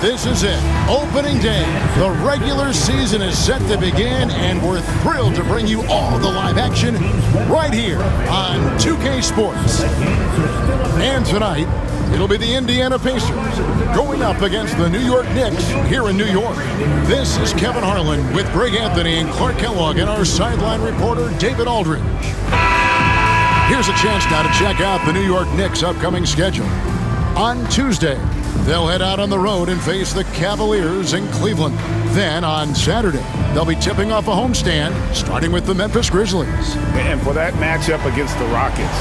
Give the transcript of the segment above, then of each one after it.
This is it, opening day. The regular season is set to begin, and we're thrilled to bring you all the live action right here on 2K Sports. And tonight, it'll be the Indiana Pacers going up against the New York Knicks here in New York. This is Kevin Harlan with Greg Anthony and Clark Kellogg and our sideline reporter, David Aldridge. Here's a chance now to check out the New York Knicks' upcoming schedule. On Tuesday, they'll head out on the road and face the Cavaliers in Cleveland. Then on Saturday, they'll be tipping off a homestand, starting with the Memphis Grizzlies. And for that matchup against the Rockets,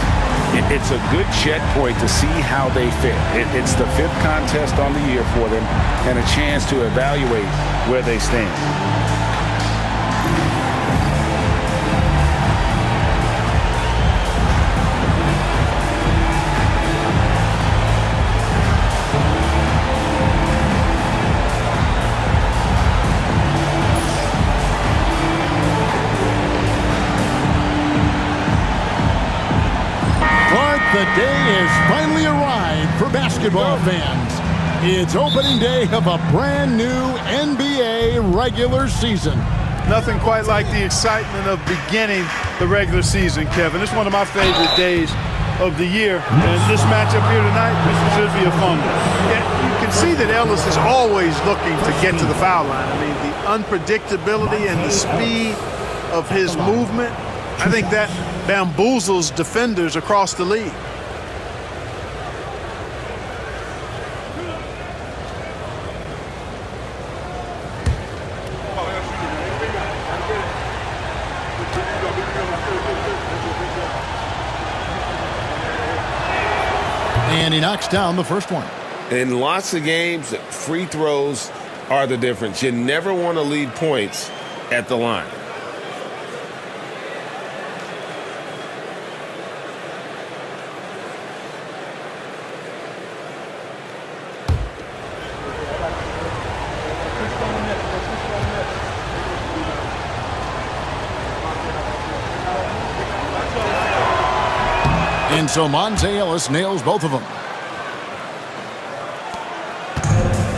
it's a good checkpoint to see how they fit. It's the fifth contest on the year for them and a chance to evaluate where they stand. The day has finally arrived for basketball fans. It's opening day of a brand new NBA regular season. Nothing quite like the excitement of beginning the regular season, Kevin. It's one of my favorite days of the year. And this matchup here tonight, this should be a fun one. Yeah, you can see that Ellis is always looking to get to the foul line. I mean, the unpredictability and the speed of his movement, I think that bamboozles defenders across the league. And he knocks down the first one. In lots of games, free throws are the difference. You never want to leave points at the line. And so Monte Ellis nails both of them.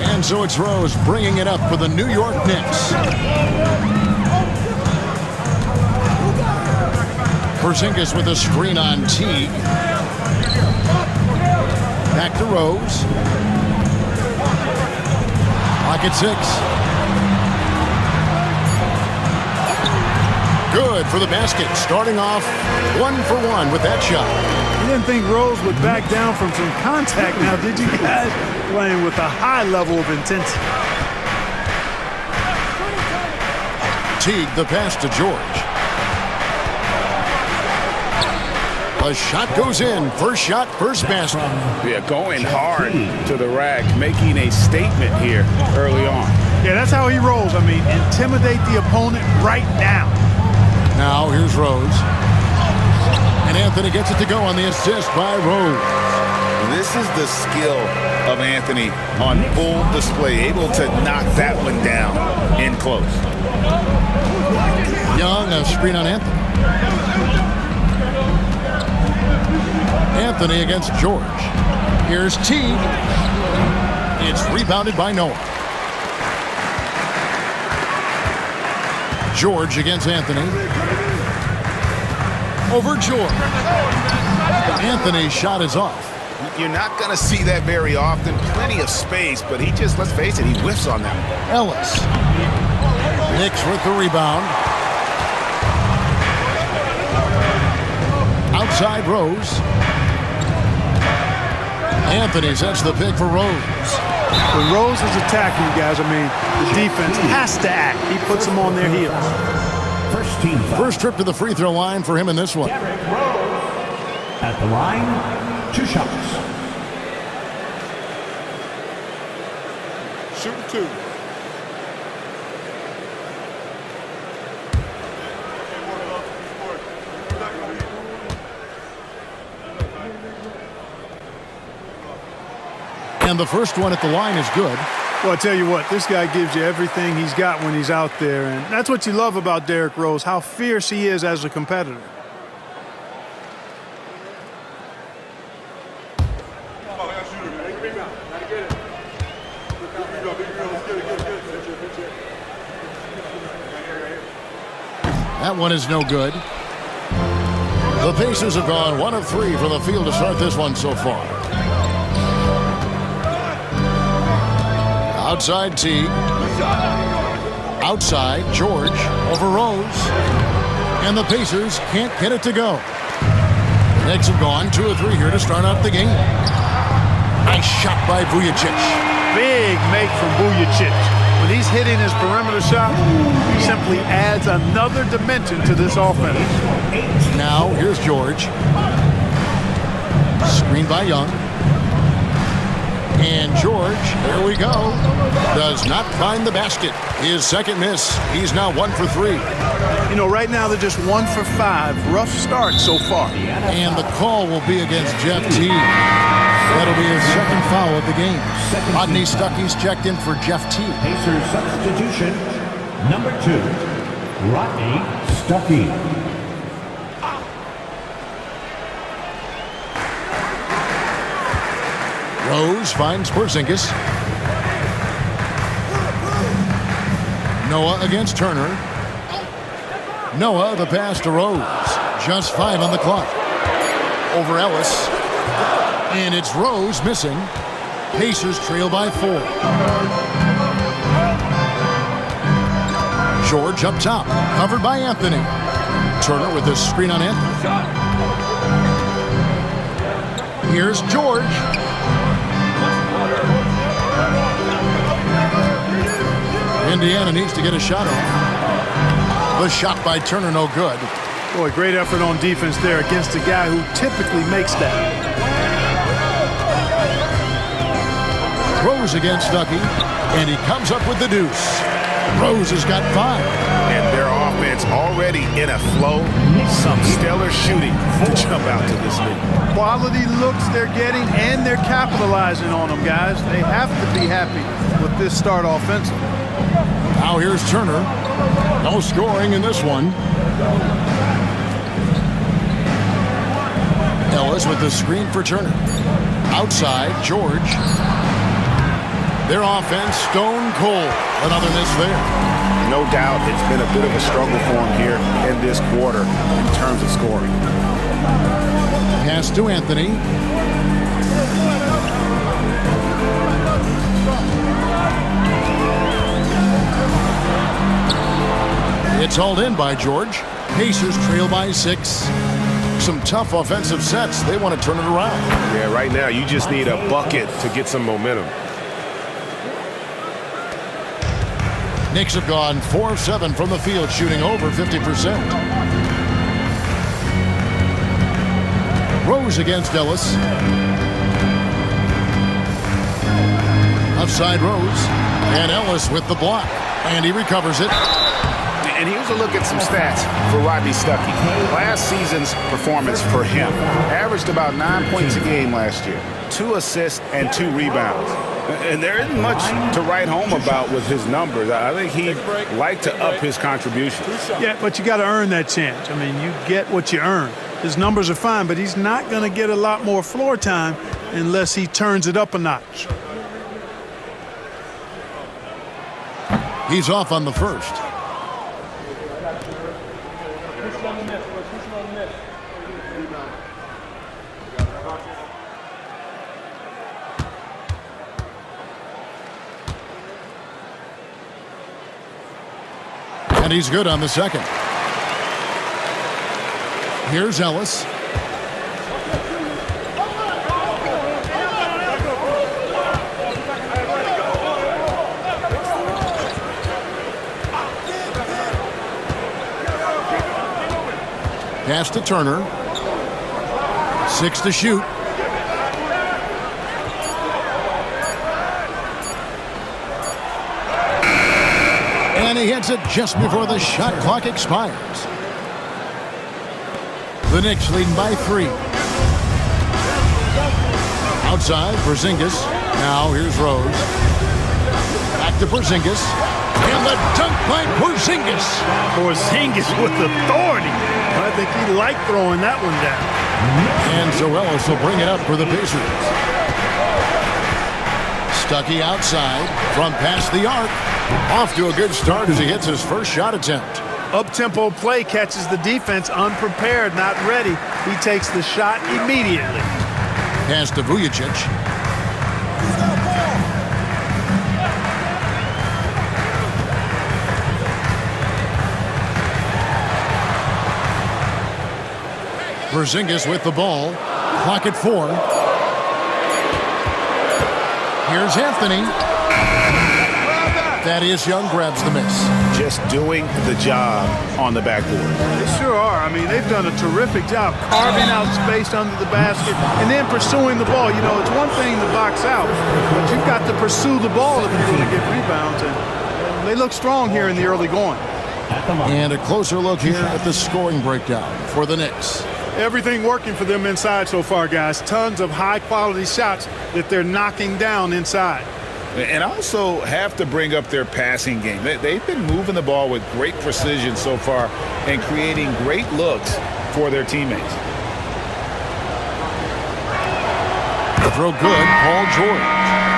And so it's Rose bringing it up for the New York Knicks. Porzingis with a screen on Teague. Back to Rose. Pocket six. Good for the basket, starting off 1 for 1 with that shot. You didn't think Rose would back down from some contact now, did you guys? Playing with a high level of intensity. Teague the pass to George. A shot goes in. First shot, first basket. Yeah, going hard to the rack, making a statement here early on. Yeah, that's how he rolls. I mean, intimidate the opponent right now. Now here's Rose. And Anthony gets it to go on the assist by Rose. This is the skill of Anthony on full display, able to knock that one down in close. Young, a screen on Anthony. Anthony against George. Here's Teague. It's rebounded by Noah. George against Anthony. Over George. Anthony's shot is off. You're not going to see that very often. Plenty of space, but he just, let's face it, he whiffs on them. Ellis. Knicks with the rebound. Outside Rose. Anthony sets the pick for Rose. When Rose is attacking, you guys, I mean, the defense has to act. He puts them on their heels. First trip to the free throw line for him in this one. At the line, 2 shots. Shoot 2. And the first one at the line is good. Well, I tell you what, this guy gives you everything he's got when he's out there. And that's what you love about Derrick Rose, how fierce he is as a competitor. That one is no good. The Pacers have gone 1 of 3 from the field to start this one so far. Outside Teague. Outside George over Rose. And the Pacers can't get it to go. Knicks have gone 2 of 3 here to start out the game. Nice shot by Vujacic. Big make from Vujacic. When he's hitting his perimeter shot, he simply adds another dimension to this offense. Now, here's George. Screened by Young. And George, there we go, does not find the basket. His second miss. He's now 1 for 3. You know, right now they're just 1 for 5. Rough start so far. And the call will be against Jeff Teague. That'll be his second foul of the game. Rodney Stuckey's checked in for Jeff Teague. Pacers substitution, number 2, Rodney Stuckey. Rose finds Porzingis. Noah against Turner. Noah, the pass to Rose. Just 5 on the clock. Over Ellis. And it's Rose missing. Pacers trail by 4. George up top. Covered by Anthony. Turner with the screen on Anthony. Here's George. Indiana needs to get a shot off. The shot by Turner, no good. Boy, great effort on defense there against a guy who typically makes that. Rose against Stuckey, and he comes up with the deuce. Rose has got 5. And their offense already in a flow. Some stellar shooting to jump out to this league. Quality looks they're getting, and they're capitalizing on them, guys. They have to be happy with this start offensively. Now here's Turner. No scoring in this one. Ellis with the screen for Turner. Outside, George. Their offense stone cold. Another miss there. No doubt it's been a bit of a struggle for him here in this quarter in terms of scoring. Pass to Anthony. It's hauled in by George. Pacers trail by 6. Some tough offensive sets. They want to turn it around. Yeah, right now you just need a bucket to get some momentum. Knicks have gone 4 of 7 from the field, shooting over 50%. Rose against Ellis. Outside Rose. And Ellis with the block. And he recovers it. And here's a look at some stats for Rodney Stuckey. Last season's performance for him averaged about 9 points a game last year, 2 assists and 2 rebounds. And there isn't much to write home about with his numbers. I think he'd like to up his contribution. Yeah, but you got to earn that chance. I mean, you get what you earn. His numbers are fine, but he's not going to get a lot more floor time unless he turns it up a notch. He's off on the first. And he's good on the second. Here's Ellis. Pass to Turner. 6 to shoot. And he hits it just before the shot clock expires. The Knicks leading by 3. Outside, Porzingis. Now here's Rose. Back to Porzingis. And the dunk by Porzingis. Porzingis with authority. I think he liked throwing that one down. And so Ellis will bring it up for the Pacers. Stuckey outside from past the arc. Off to a good start as he hits his first shot attempt. Up-tempo play catches the defense unprepared, not ready. He takes the shot immediately. Pass to Vujacic. Porzingis with the ball. Clock at 4. Here's Anthony. Thaddeus Young grabs the miss. Just doing the job on the backboard. They sure are. I mean, they've done a terrific job carving out space under the basket and then pursuing the ball. You know, it's one thing to box out, but you've got to pursue the ball if you're going to get rebounds. And they look strong here in the early going. And a closer look here at the scoring breakdown for the Knicks. Everything working for them inside so far, guys. Tons of high-quality shots that they're knocking down inside. And also have to bring up their passing game. They've been moving the ball with great precision so far and creating great looks for their teammates. The throw good, Paul George.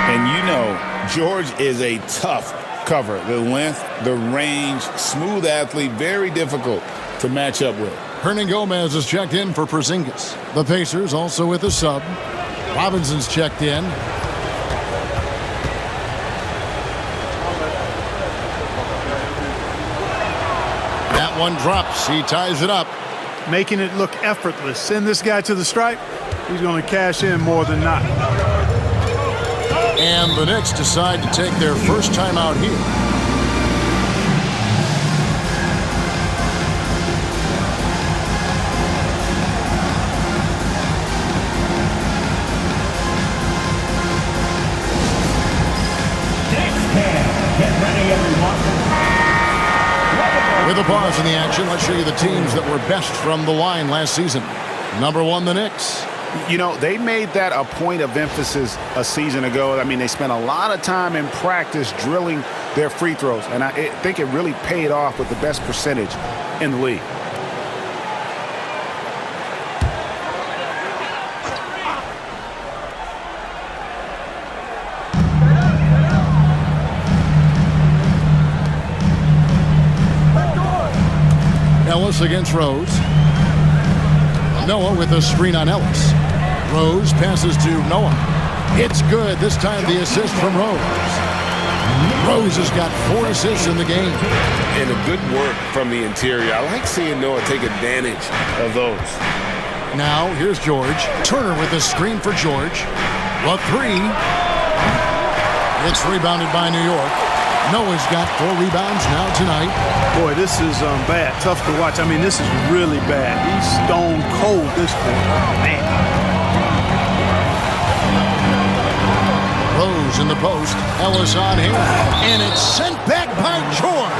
And you know, George is a tough cover. The length, the range, smooth athlete, very difficult to match up with. Hernan Gomez is checked in for Porzingis. The Pacers also with a sub. Robinson's checked in. That one drops. He ties it up. Making it look effortless. Send this guy to the stripe. He's going to cash in more than not. And the Knicks decide to take their first time out here. With a pause in the action, let's show you the teams that were best from the line last season. Number 1, the Knicks. You know, they made that a point of emphasis a season ago. I mean, they spent a lot of time in practice drilling their free throws, and I think it really paid off with the best percentage in the league. Ellis against Rose. Noah with a screen on Ellis. Rose passes to Noah. It's good. This time the assist from Rose. Rose has got 4 assists in the game. And a good work from the interior. I like seeing Noah take advantage of those. Now here's George. Turner with a screen for George. The 3. It's rebounded by New York. Noah's got 4 rebounds now tonight. Boy, this is bad. Tough to watch. I mean, this is really bad. He's stone cold this quarter. Man. Rose in the post. Ellis on him. And it's sent back by George.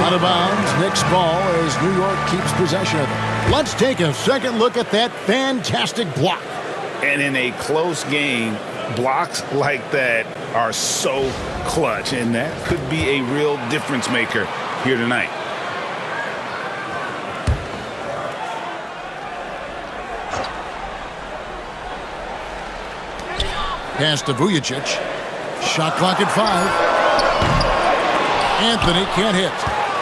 Out of bounds. Knicks ball as New York keeps possession of it. Let's take a second look at that fantastic block. And in a close game, blocks like that are so clutch, and that could be a real difference maker here tonight. Pass to Vujacic. Shot clock at 5. Anthony can't hit.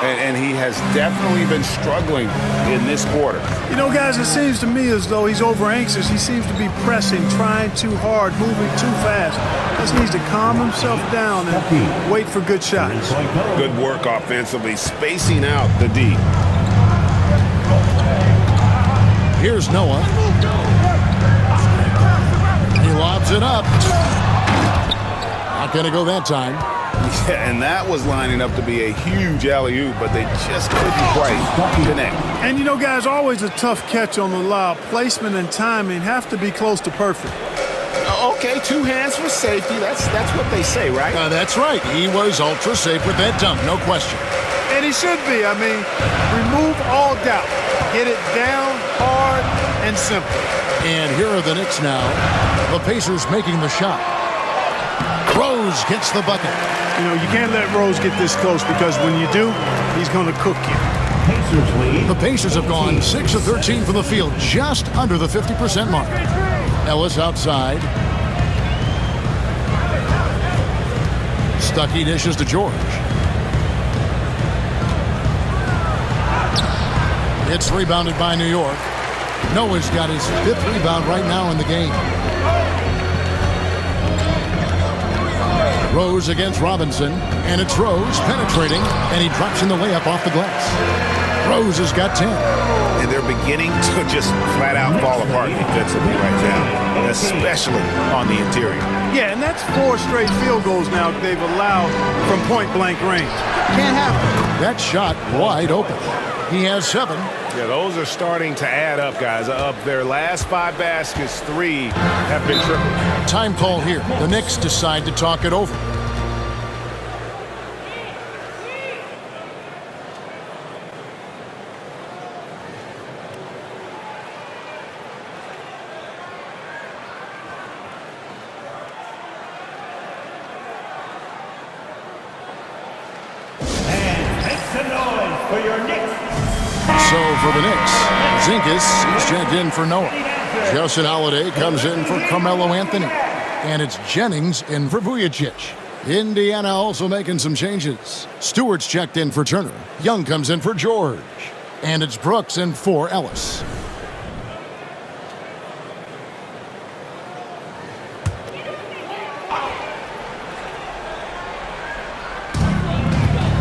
And he has definitely been struggling in this quarter. You know, guys, it seems to me as though he's over anxious. He seems to be pressing, trying too hard, moving too fast. Just needs to calm himself down and wait for good shots. Good work offensively, spacing out the D. Here's Noah. He lobs it up. Not going to go that time. Yeah, and that was lining up to be a huge alley-oop, but they just couldn't quite connect. And, you know, guys, always a tough catch on the lob. Placement and timing have to be close to perfect. Okay, 2 hands for safety. That's what they say, right? That's right. He was ultra safe with that dunk, no question. And he should be. I mean, remove all doubt. Get it down, hard, and simple. And here are the Knicks now. The Pacers making the shot. Rose gets the bucket. You know, you can't let Rose get this close because when you do, he's going to cook you. Pacers lead. The Pacers have gone 6 of 13 from the field, just under the 50% mark. Ellis outside. Stuckey dishes to George. It's rebounded by New York. Noah's got his 5th rebound right now in the game. Rose against Robinson, and it's Rose penetrating, and he drops in the layup off the glass. Rose has got 10. And they're beginning to just flat out fall apart defensively right now, especially on the interior. Yeah, and that's 4 straight field goals now they've allowed from point-blank range. Can't happen. That shot wide open. He has 7. Yeah, those are starting to add up, guys. Of their last 5 baskets, 3 have been triple. Time call here. The Knicks decide to talk it over. And make some noise for your Knicks. So for the Knicks, Zinkas is checked in for Noah. Justin Holiday comes in for Carmelo Anthony. And it's Jennings in for Vujicic. Indiana also making some changes. Stewart's checked in for Turner. Young comes in for George. And it's Brooks in for Ellis.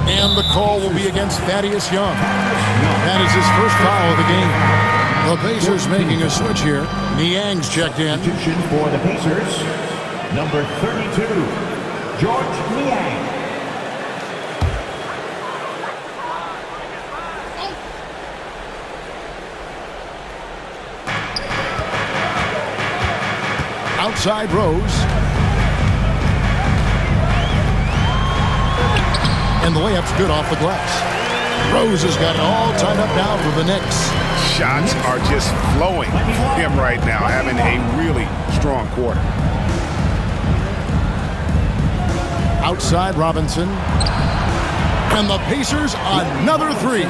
And the call will be against Thaddeus Young. That is his first foul of the game. The Pacers making a switch here. Niang's checked in. Substitution for the Pacers, number 32, George Niang. Outside Rose. And the layup's good off the glass. Rose has got it all tied up now for the Knicks. Shots are just flowing for him right now, having a really strong quarter. Outside Robinson. And the Pacers another 3.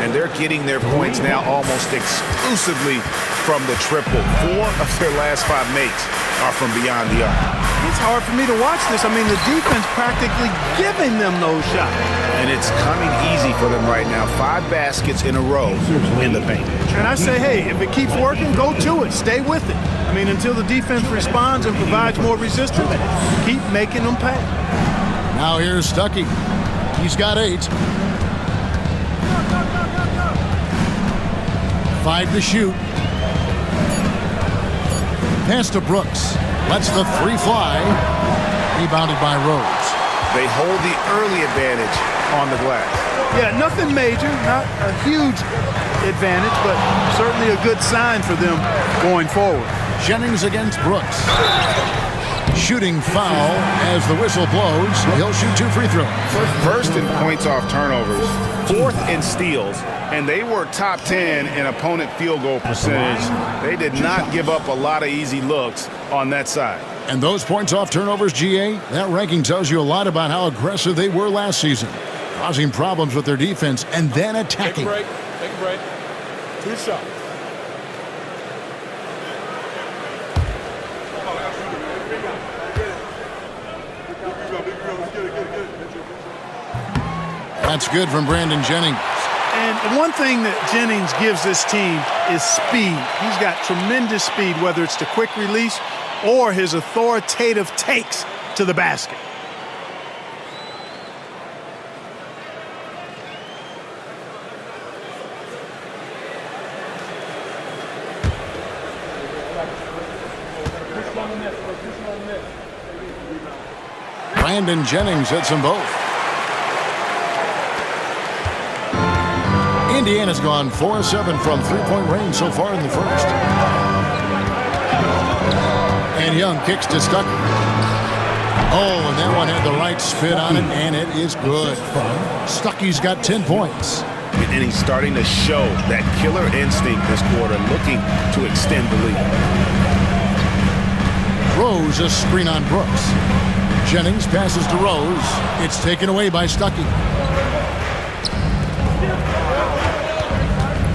And they're getting their points now almost exclusively from the triple. 4 of their last 5 makes are from beyond the arc. It's hard for me to watch this. I mean, the defense practically giving them those shots. And it's coming easy for them right now. 5 baskets in a row in the paint. And I say, hey, if it keeps working, go to it. Stay with it. I mean, until the defense responds and provides more resistance, keep making them pay. Now here's Stuckey. He's got 8. 5 to shoot. Pass to Brooks. Lets the 3 fly. Rebounded by Rose. They hold the early advantage on the glass. Yeah, nothing major, not a huge advantage, but certainly a good sign for them going forward. Jennings against Brooks. Shooting foul as the whistle blows. He'll shoot 2 free throws. First in points off turnovers, 4th in steals, and they were top 10 in opponent field goal percentage. They did not give up a lot of easy looks on that side. And those points off turnovers, GA, that ranking tells you a lot about how aggressive they were last season, causing problems with their defense and then attacking. Take a break. 2 shots. That's good from Brandon Jennings. And one thing that Jennings gives this team is speed. He's got tremendous speed, whether it's the quick release or his authoritative takes to the basket. Brandon Jennings hits them both. Indiana's gone 4-7 from 3-point range so far in the first. And Young kicks to Stuckey. Oh, and that one had the right spin on it, and it is good. Stuckey's got 10 points. And he's starting to show that killer instinct this quarter, looking to extend the lead. Rose a screen on Brooks. Jennings passes to Rose. It's taken away by Stuckey.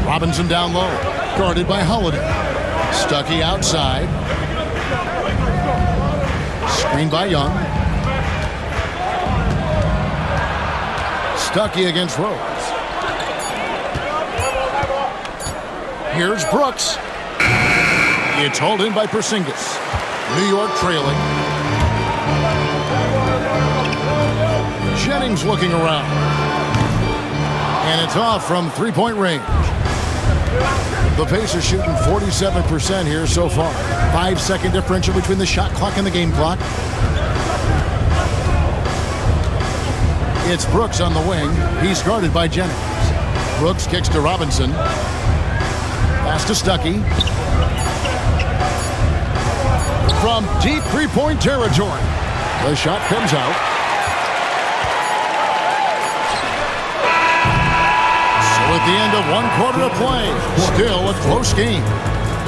Robinson down low, guarded by Holiday. Stuckey outside. Screen by Young. Stuckey against Rose. Here's Brooks. It's hauled in by Porzingis. New York trailing. Jennings looking around. And it's off from three-point range. The Pacers shooting 47% here so far. 5-second differential between the shot clock and the game clock. It's Brooks on the wing. He's guarded by Jennings. Brooks kicks to Robinson. Pass to Stuckey. From deep three-point territory. The shot comes out. So at the end of one quarter of play, still a close game.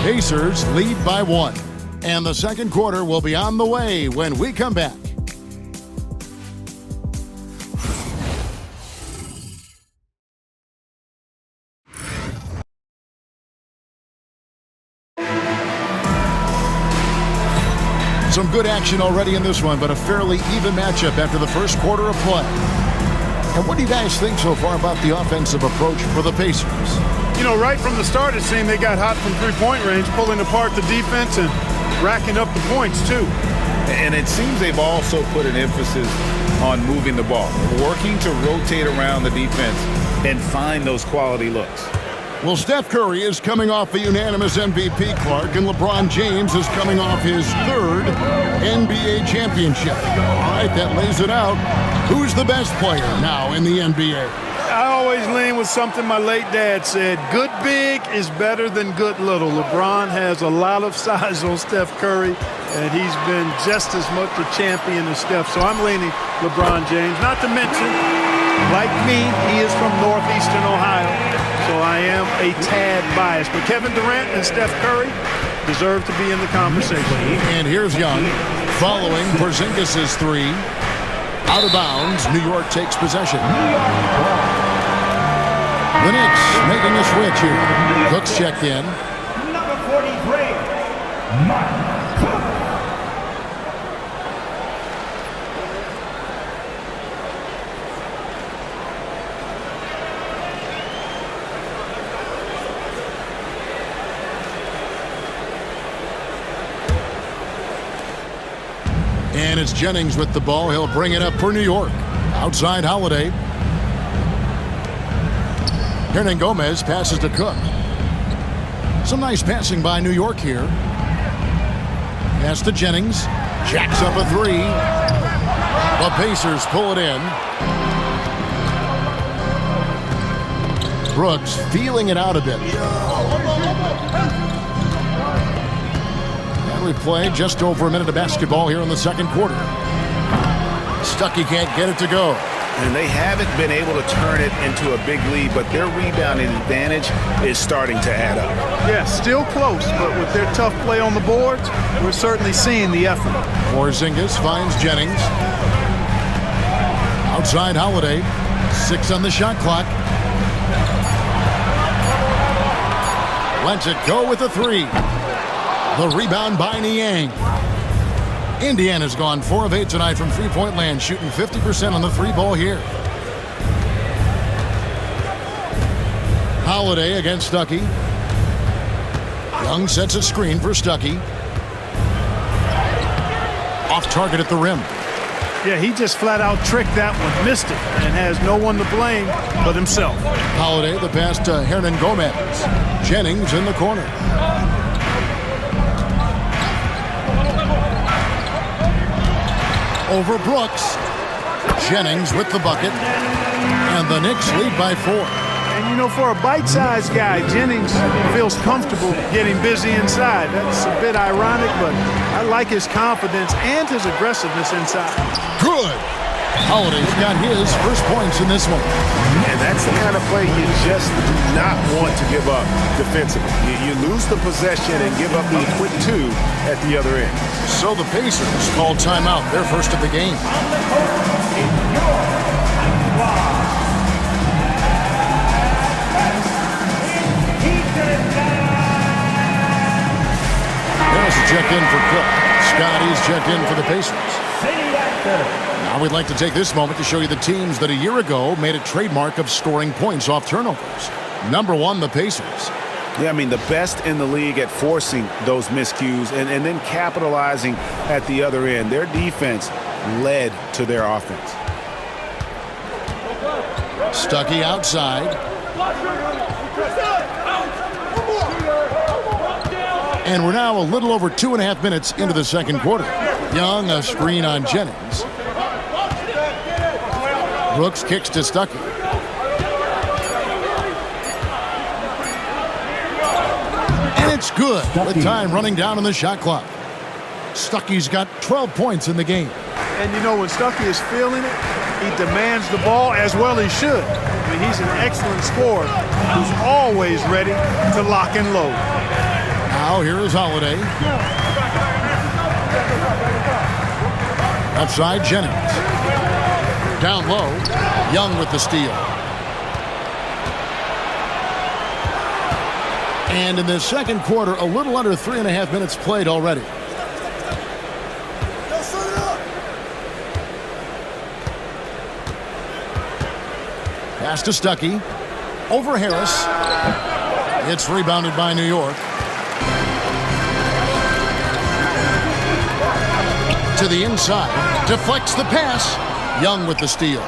Pacers lead by 1. And the second quarter will be on the way when we come back. Some good action already in this one, but a fairly even matchup after the first quarter of play. And what do you guys think so far about the offensive approach for the Pacers? You know, right from the start, it seemed they got hot from three-point range, pulling apart the defense and racking up the points, too. And it seems they've also put an emphasis on moving the ball, working to rotate around the defense and find those quality looks. Well, Steph Curry is coming off a unanimous MVP, Clark, and LeBron James is coming off his 3rd NBA championship. All right, that lays it out. Who's the best player now in the NBA? I always lean with something my late dad said. Good big is better than good little. LeBron has a lot of size on Steph Curry, and he's been just as much a champion as Steph. So I'm leaning LeBron James. Not to mention, like me, he is from northeastern Ohio. So I am a tad biased. But Kevin Durant and Steph Curry deserve to be in the conversation. And here's Young following Porzingis' 3. Out of bounds, New York takes possession. The Knicks making a switch here. Cook's checked in. Number 43, Mark. And it's Jennings with the ball. He'll bring it up for New York. Outside Holiday. Gomez passes to Cook. Some nice passing by New York here. Pass to Jennings. Jacks up a 3. The Pacers pull it in. Brooks feeling it out a bit. We play just over a minute of basketball here in the second quarter. Stuckey can't get it to go. And they haven't been able to turn it into a big lead, but their rebounding advantage is starting to add up. Yeah, still close, but with their tough play on the boards, we're certainly seeing the effort. Porzingis finds Jennings. Outside Holiday. 6 on the shot clock. Lets it go with a 3. The rebound by Niang. Indiana's gone 4 of 8 tonight from three-point land, shooting 50% on the 3 ball here. Holiday against Stuckey. Young sets a screen for Stuckey. Off target at the rim. Yeah, he just flat out tricked that one, missed it, and has no one to blame but himself. Holiday, the pass to Gomez. Jennings in the corner. Over Brooks. Jennings with the bucket. And the Knicks lead by 4. And, you know, for a bite-sized guy, Jennings feels comfortable getting busy inside. That's a bit ironic, but I like his confidence and his aggressiveness inside. Good. Holiday's got his first points in this one. And that's the kind of play you just do not want to give up defensively. You lose the possession and give up a quick 2 at the other end. So the Pacers call timeout, their first of the game. There's a check in for Cook. Scotty's checked in for the Pacers. Now we'd like to take this moment to show you the teams that a year ago made a trademark of scoring points off turnovers. Number 1, the Pacers. Yeah, I mean, the best in the league at forcing those miscues and then capitalizing at the other end. Their defense led to their offense. Stuckey outside. And we're now a little over 2.5 minutes into the second quarter. Young, a screen on Jennings. Brooks kicks to Stuckey. And it's good with time running down on the shot clock. Stuckey's got 12 points in the game. And you know, when Stuckey is feeling it, he demands the ball as well he should. I mean, he's an excellent scorer who's always ready to lock and load. Now here is Holiday. Outside Jennings. Down low, Young with the steal. And in the second quarter, a little under 3.5 minutes played already. Pass to Stuckey. Over Harris. It's rebounded by New York. To the inside. Deflects the pass. Young with the steal.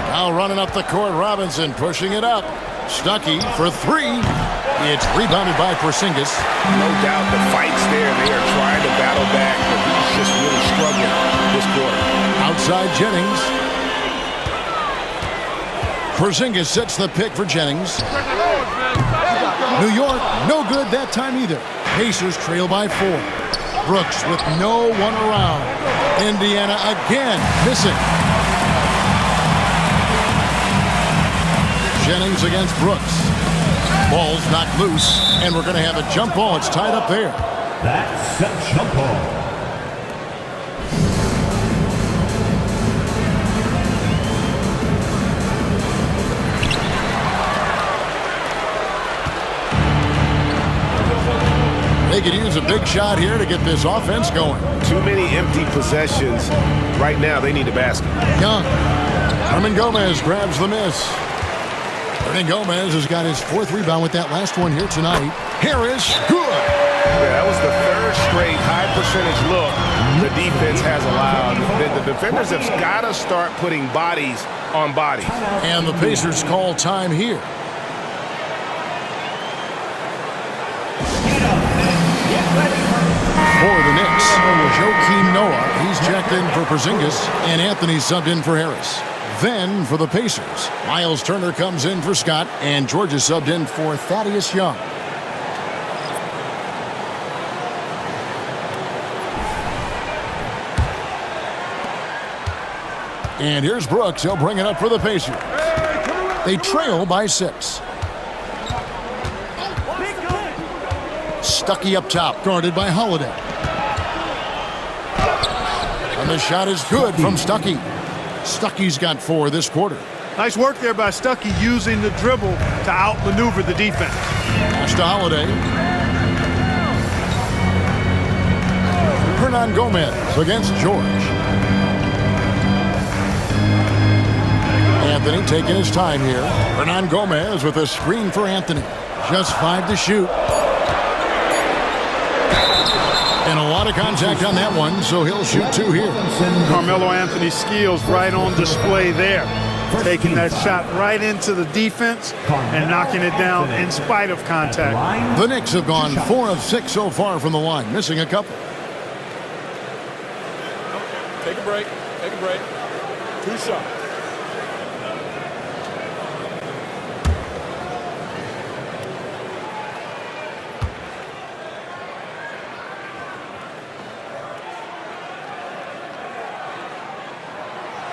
Now running up the court, Robinson pushing it up. Stuckey for three. It's rebounded by Porzingis. No doubt the fight's there. They are trying to battle back, but he's just really struggling this quarter. Outside Jennings. Porzingis sets the pick for Jennings. New York, no good that time either. Pacers trail by 4. Brooks with no one around. Indiana again missing. Jennings against Brooks. Ball's knocked loose, and we're going to have a jump ball. It's tied up there. That's a jump ball. They could use a big shot here to get this offense going. Too many empty possessions. Right now, they need a basket. Young. Hernan Gomez grabs the miss. Hernan Gomez has got his 4th rebound with that last one here tonight. Harris, good. Yeah, that was the 3rd straight high percentage look the defense has allowed. The defenders have got to start putting bodies on bodies. And the Pacers call time here. For the Knicks, Joakim Noah, he's checked in for Porzingis, and Anthony subbed in for Harris. Then for the Pacers, Miles Turner comes in for Scott, and Georgia subbed in for Thaddeus Young. And here's Brooks. He'll bring it up for the Pacers. They trail by 6. Stuckey up top, guarded by Holiday. And the shot is good from Stuckey. Stuckey's got 4 this quarter. Nice work there by Stuckey using the dribble to outmaneuver the defense. Pass to Holiday. Hernan Gomez against George. Anthony taking his time here. Hernan Gomez with a screen for Anthony. Just 5 to shoot. And a lot of contact on that one, so he'll shoot 2 here. Carmelo Anthony's skills right on display there. Taking that shot right into the defense and knocking it down in spite of contact. The Knicks have gone 4 of 6 so far from the line, missing a couple. Take a break. Take a break. 2 shots.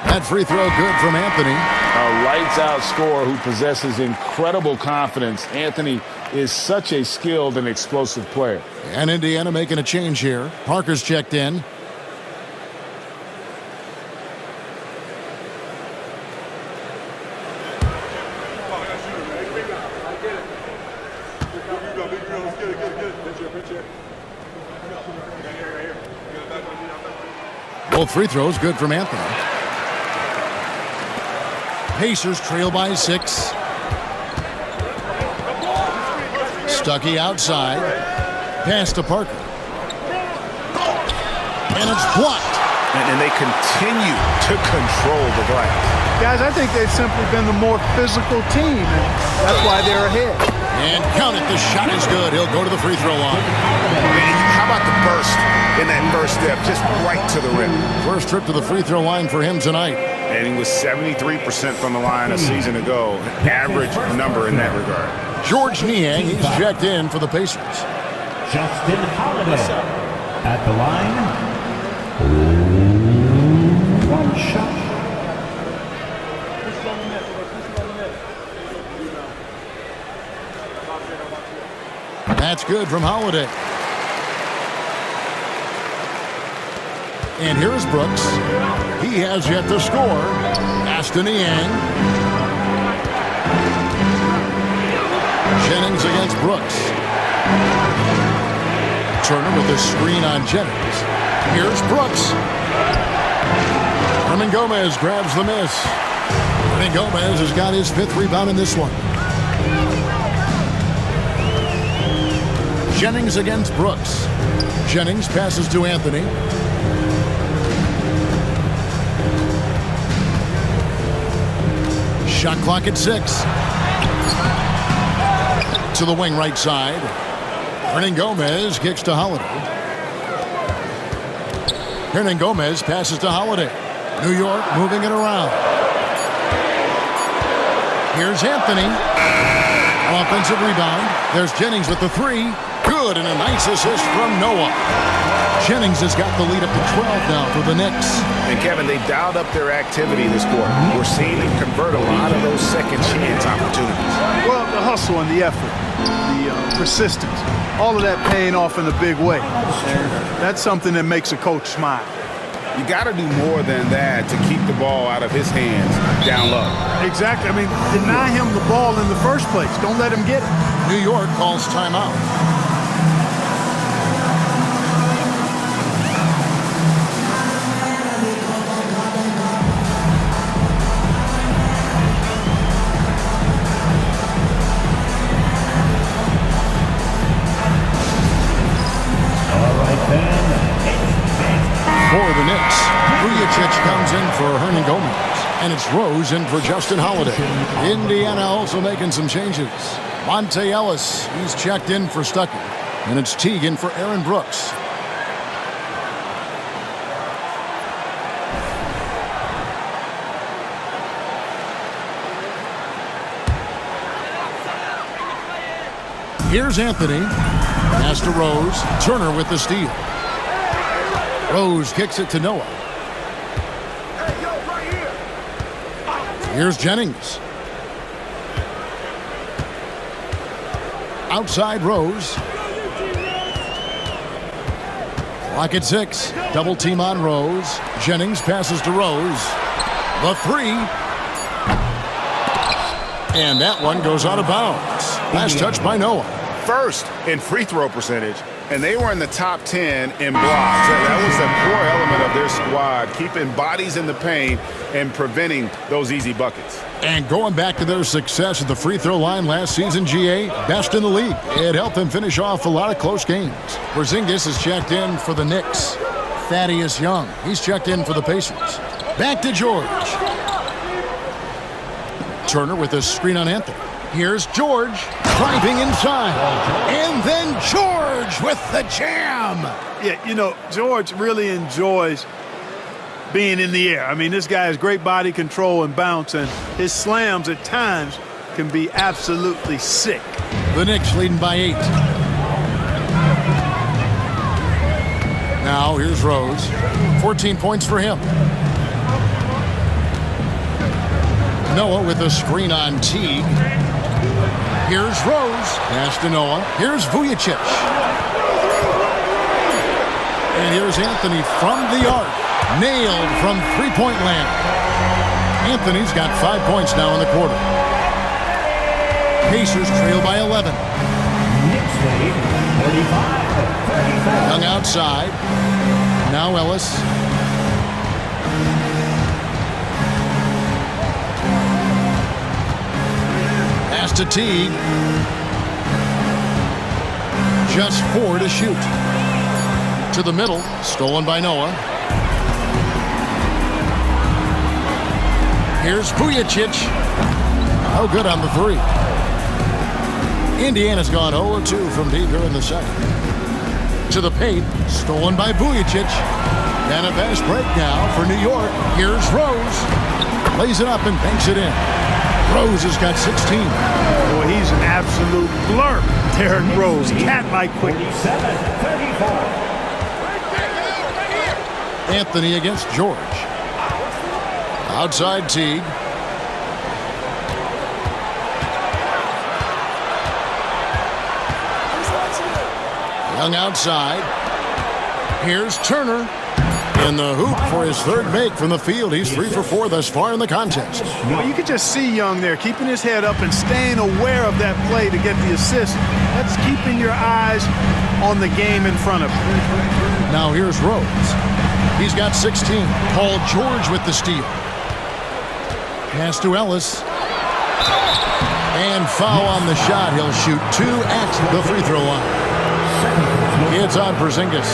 That free throw good from Anthony. A lights-out scorer who possesses incredible confidence. Anthony is such a skilled and explosive player. And Indiana making a change here. Parker's checked in. Both free throws good from Anthony. Pacers trail by 6. Stuckey outside. Pass to Parker. And it's blocked. And they continue to control the glass. Guys, I think they've simply been the more physical team, and that's why they're ahead. And count it. The shot is good. He'll go to the free throw line. How about the burst in that first step, just right to the rim? First trip to the free throw line for him tonight. And he was 73% from the line a season ago. Average number in that regard. George Niang, he's checked in for the Pacers. Justin Holiday at the line. One shot. That's good from Holiday. And here's Brooks. He has yet to score. Aston Niang. Jennings against Brooks. Turner with a screen on Jennings. Here's Brooks. Hernan Gomez grabs the miss. Hernan Gomez has got his 5th rebound in this one. Jennings against Brooks. Jennings passes to Anthony. Shot clock at 6. To the wing right side. Hernan Gomez kicks to Holiday. Hernan Gomez passes to Holiday. New York moving it around. Here's Anthony. Offensive rebound. There's Jennings with the 3. Good, and a nice assist from Noah. Jennings has got the lead up to 12 now for the Knicks. And Kevin, they dialed up their activity this quarter. We're seeing them convert a lot of those second chance opportunities. Well, the hustle and the effort, the persistence, all of that paying off in a big way. And that's something that makes a coach smile. You got to do more than that to keep the ball out of his hands down low. Exactly. I mean, deny him the ball in the first place. Don't let him get it. New York calls timeout. For the Knicks, Vujacic comes in for Hernan Gomez, and it's Rose in for Justin Holiday. Indiana also making some changes. Monte Ellis, he's checked in for Stuckey, and it's Teague for Aaron Brooks. Here's Anthony. Pass to Rose. Turner with the steal. Rose kicks it to Noah. Here's Jennings. Outside Rose. Clock at 6. Double team on Rose. Jennings passes to Rose. The 3. And that one goes out of bounds. Last touch by Noah. First in free throw percentage, and they were in the top 10 in blocks. That was the core element of their squad, keeping bodies in the paint and preventing those easy buckets. And going back to their success at the free throw line last season, GA, best in the league. It helped them finish off a lot of close games. Porzingis is checked in for the Knicks. Thaddeus Young, he's checked in for the Pacers. Back to George. Turner with a screen on Anthony. Here's George driving inside. And then George with the jam. Yeah, you know, George really enjoys being in the air. I mean, this guy has great body control and bounce, and his slams at times can be absolutely sick. The Knicks leading by 8. Now here's Rose. 14 points for him. Noah with a screen on Teague. Here's Rose. Pass to Noah. Here's Vujacic. And here's Anthony from the arc. Nailed from three-point land. Anthony's got 5 points now in the quarter. Pacers trail by 11. Knicks lead 35-34. Young outside. Now Ellis. Pass to Teague. Just 4 to shoot. To the middle, stolen by Noah. Here's Vujacic. Oh, good on the 3. Indiana's gone 0-2 from deep here in the second. To the paint, stolen by Vujacic. And a fast break now for New York. Here's Rose. Lays it up and banks it in. Rose has got 16. Boy, he's an absolute blur. Derrick Rose, cat-like quick. 47-34. Anthony against George. Outside Teague. Young outside. Here's Turner. In the hoop for his 3rd make from the field. He's 3 for 4 thus far in the contest. Well, you can just see Young there, keeping his head up and staying aware of that play to get the assist. That's keeping your eyes on the game in front of him. Now here's Rose. He's got 16. Paul George with the steal. Pass to Ellis. And foul on the shot. He'll shoot 2 at the free throw line. It's on Porzingis.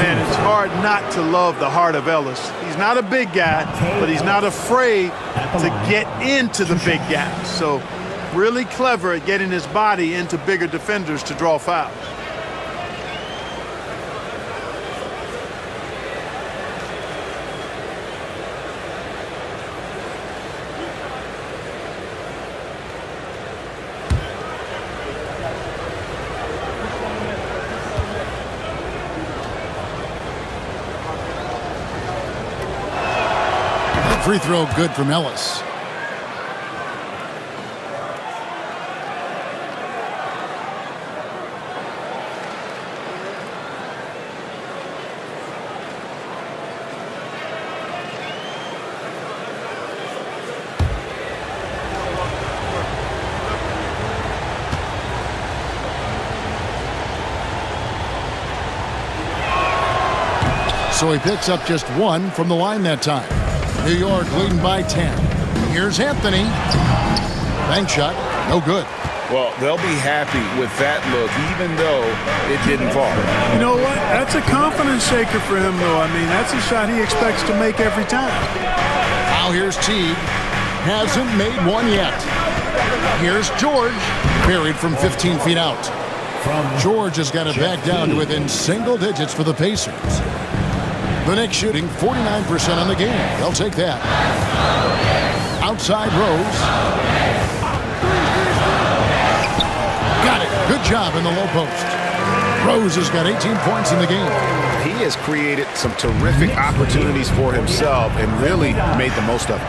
Man, it's hard not to love the heart of Ellis. He's not a big guy, but he's not afraid to get into the big guys. So really clever at getting his body into bigger defenders to draw fouls. Free throw good from Ellis. So he picks up just 1 from the line that time. New York leading by 10. Here's Anthony. Bank shot, no good. Well, they'll be happy with that look, even though it didn't fall. You know what? That's a confidence shaker for him, though. I mean, that's a shot he expects to make every time. Now here's Teague. Hasn't made one yet. Here's George. Buried from 15 feet out. George has got it back down to within single digits for the Pacers. The Knicks shooting 49% on the game. They'll take that. Outside Rose. Got it. Good job in the low post. Rose has got 18 points in the game. He has created some terrific opportunities for himself and really made the most of it.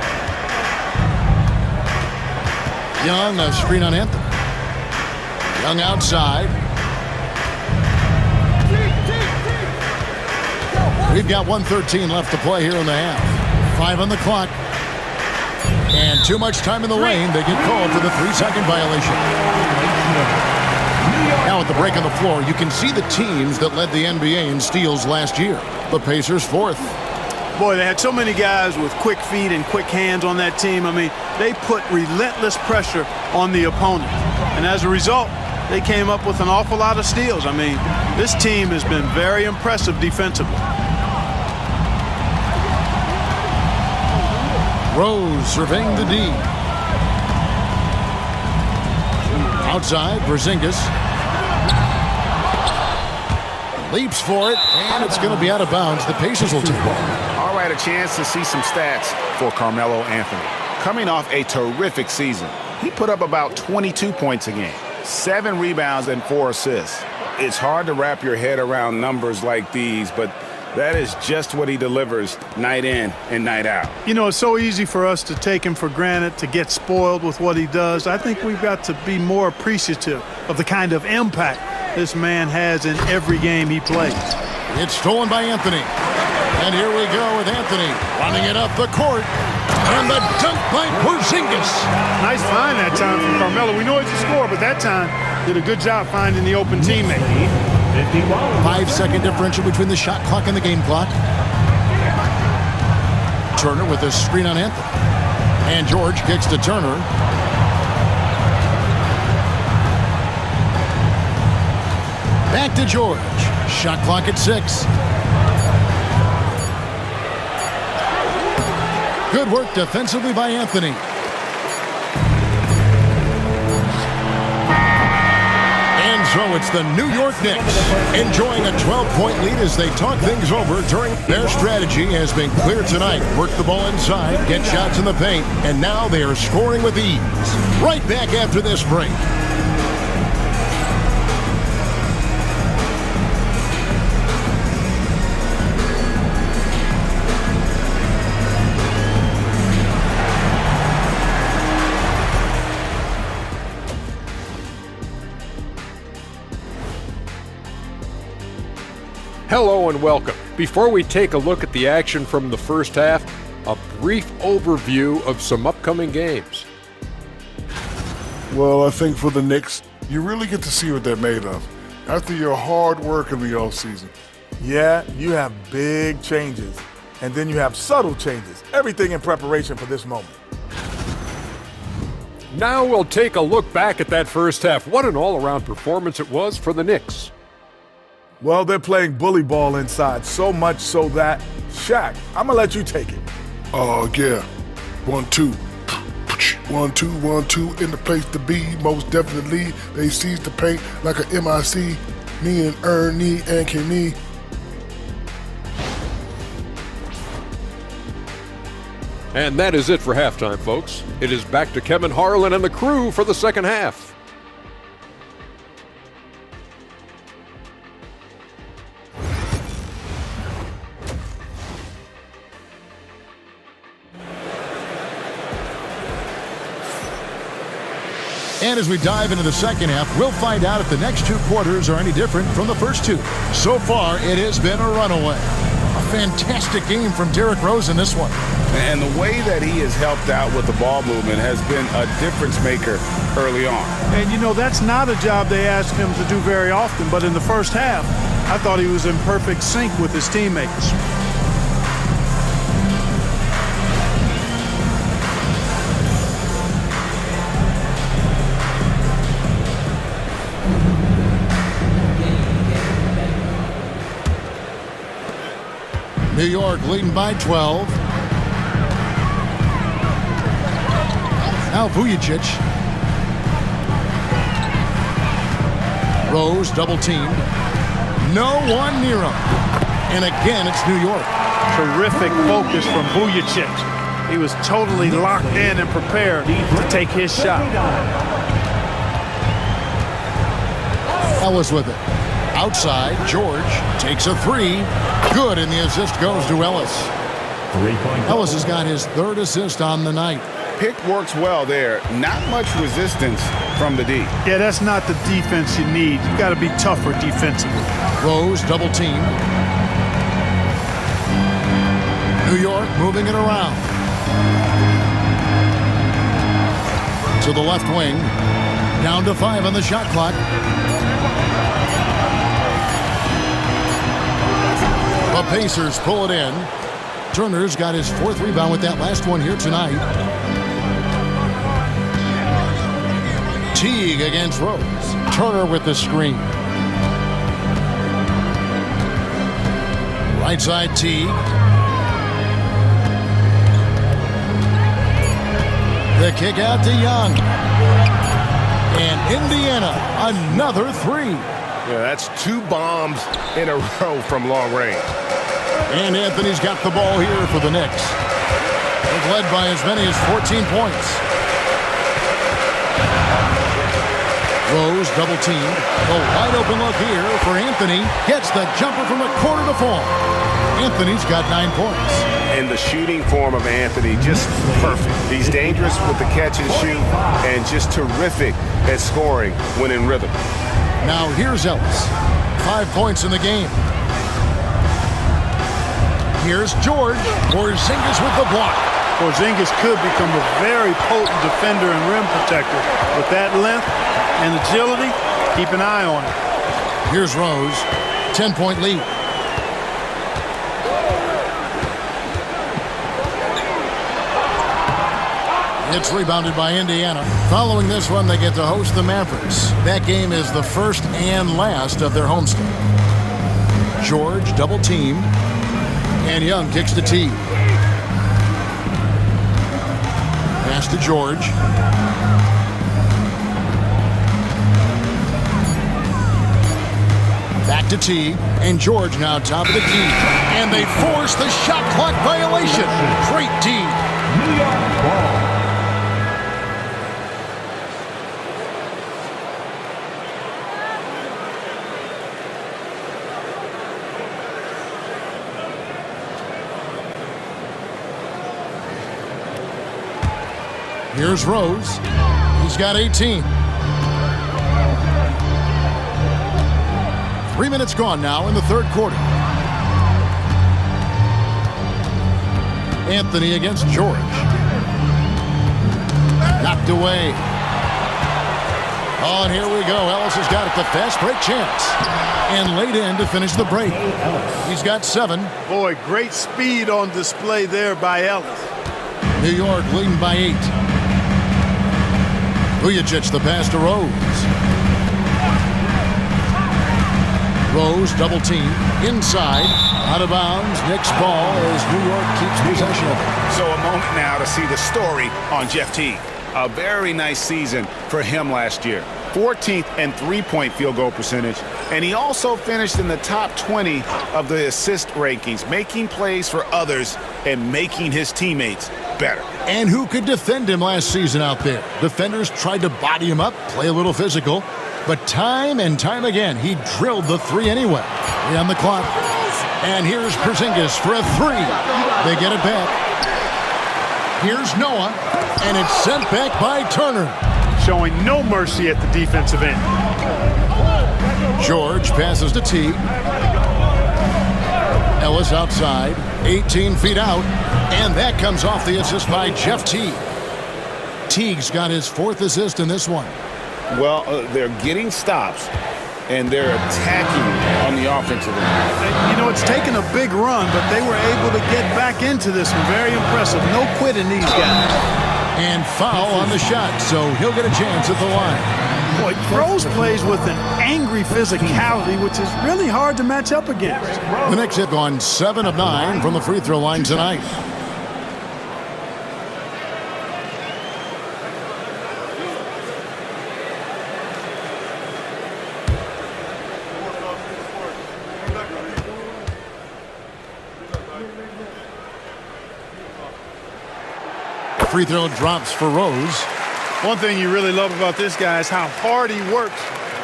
Young, a screen on Anthony. Young outside. We've got 1:13 left to play here in the half. 5 on the clock. And too much time in the lane. They get called for the 3-second violation. Now at the break on the floor, you can see the teams that led the NBA in steals last year. The Pacers 4th. Boy, they had so many guys with quick feet and quick hands on that team. I mean, they put relentless pressure on the opponent. And as a result, they came up with an awful lot of steals. I mean, this team has been very impressive defensively. Rose surveying the D. Outside, Porzingis. Leaps for it, and it's going to be out of bounds. The Pacers will take it. All right, a chance to see some stats for Carmelo Anthony. Coming off a terrific season, he put up about 22 points a game, 7 rebounds and 4 assists. It's hard to wrap your head around numbers like these, but that is just what he delivers night in and night out. You know, it's so easy for us to take him for granted, to get spoiled with what he does. I think we've got to be more appreciative of the kind of impact this man has in every game he plays. It's stolen by Anthony. And here we go with Anthony running it up the court. And the dunk by Porzingis. Nice find that time from Carmelo. We know he's a scorer, but that time did a good job finding the open teammate. 5-second differential between the shot clock and the game clock. Turner with a screen on Anthony. And George kicks to Turner. Back to George. Shot clock at 6. Good work defensively by Anthony. And so it's the New York Knicks enjoying a 12-point lead as they talk things over during their strategy has been clear tonight. Work the ball inside, get shots in the paint, and now they are scoring with ease. Right back after this break. Hello and welcome. Before we take a look at the action from the first half, a brief overview of some upcoming games. Well, I think for the Knicks, you really get to see what they're made of after your hard work in the offseason. Yeah, you have big changes, and then you have subtle changes. Everything in preparation for this moment. Now we'll take a look back at that first half. What an all-around performance it was for the Knicks. Well, they're playing bully ball inside, so much so that, Shaq, I'm going to let you take it. Oh, yeah. 1-2. 1-2, 1-2 in the place to be. Most definitely, they seized the paint like a MIC. Me and Ernie and Kenny. And that is it for halftime, folks. It is back to Kevin Harlan and the crew for the second half. And as we dive into the second half, we'll find out if the next 2 quarters are any different from the first 2. So far, it has been a runaway. A fantastic game from Derrick Rose in this one. And the way that he has helped out with the ball movement has been a difference maker early on. And, you know, that's not a job they ask him to do very often, but in the first half, I thought he was in perfect sync with his teammates. New York leading by 12. Now Vujacic. Rose double teamed. No one near him. And again, it's New York. Terrific focus from Vujacic. He was totally locked in and prepared to take his shot. Ellis with it. Outside, George takes a 3. Good, and the assist goes to Ellis. Ellis has got his 3rd assist on the night. Pick works well there. Not much resistance from the D. Yeah, that's not the defense you need. You got to be tougher defensively. Rose double team. New York moving it around. To the left wing. Down to 5 on the shot clock. The Pacers pull it in. Turner's got his 4th rebound with that last one here tonight. Teague against Rose. Turner with the screen. Right side Teague. The kick out to Young. And Indiana, another 3. Yeah, that's 2 bombs in a row from long range. And Anthony's got the ball here for the Knicks. They've led by as many as 14 points. Rose double teamed. A wide open look here for Anthony. Gets the jumper from the corner to fall. Anthony's got 9 points. And the shooting form of Anthony, just perfect. He's dangerous with the catch and shoot and just terrific at scoring when in rhythm. Now here's Ellis. 5 points in the game. Here's George. Porzingis with the block. Porzingis could become a very potent defender and rim protector. With that length and agility, keep an eye on him. Here's Rose. 10-point lead. It's rebounded by Indiana. Following this one, they get to host the Mavericks. That game is the first and last of their homestand. George double teamed, and Young kicks to T. Pass to George. Back to T, and George now top of the key. And they force the shot clock violation. Great D. New York ball. Here's Rose. He's got 18. 3 minutes gone now in the third quarter. Anthony against George. Knocked away. Oh, and here we go. Ellis has got it. The fast break chance. And laid in to finish the break. He's got 7. Boy, great speed on display there by Ellis. New York leading by 8. Vujacic the pass to Rose. Rose double team inside, out of bounds. Knicks ball as New York keeps possession of it. So a moment now to see the story on Jeff Teague. A very nice season for him last year. 14th and three-point field goal percentage, and he also finished in the top 20 of the assist rankings, making plays for others and making his teammates better. And who could defend him last season out there? Defenders tried to body him up, play a little physical, but time and time again, he drilled the 3 anyway. 3 on the clock. And here's Porzingis for a 3. They get it back. Here's Noah, and it's sent back by Turner. Showing no mercy at the defensive end. George passes to T. Ellis outside, 18 feet out, and that comes off the assist by Jeff Teague. Teague's got his 4th assist in this one. Well, they're getting stops, and they're attacking on the offensive end. You know, it's taken a big run, but they were able to get back into this one. Very impressive. No quitting these guys. And foul on the shot, so he'll get a chance at the line. Boy, Rose plays with an angry physicality, which is really hard to match up against. The Knicks have gone 7 of 9 from the free throw line tonight. Free throw drops for Rose. One thing you really love about this guy is how hard he works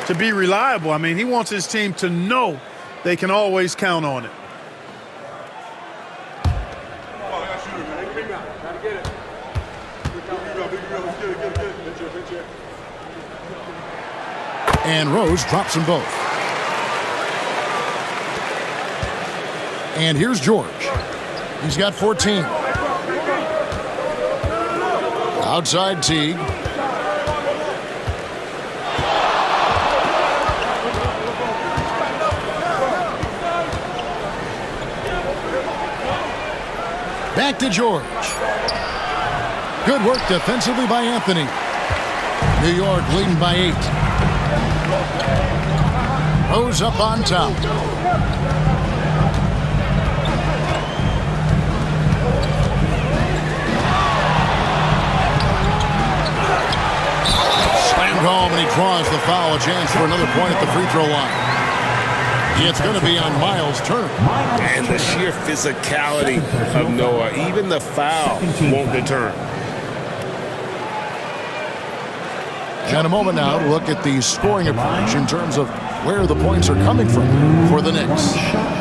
to be reliable. I mean, he wants his team to know they can always count on it. And Rose drops them both. And here's George. He's got 14. Outside Teague. Back to George. Good work defensively by Anthony. New York leading by 8. Rose up on top. Home, and he draws the foul. A chance for another point at the free throw line. It's going to be on Miles Turner. And the sheer physicality of Noah, even the foul won't deter him. And a moment now to look at the scoring approach in terms of where the points are coming from for the Knicks.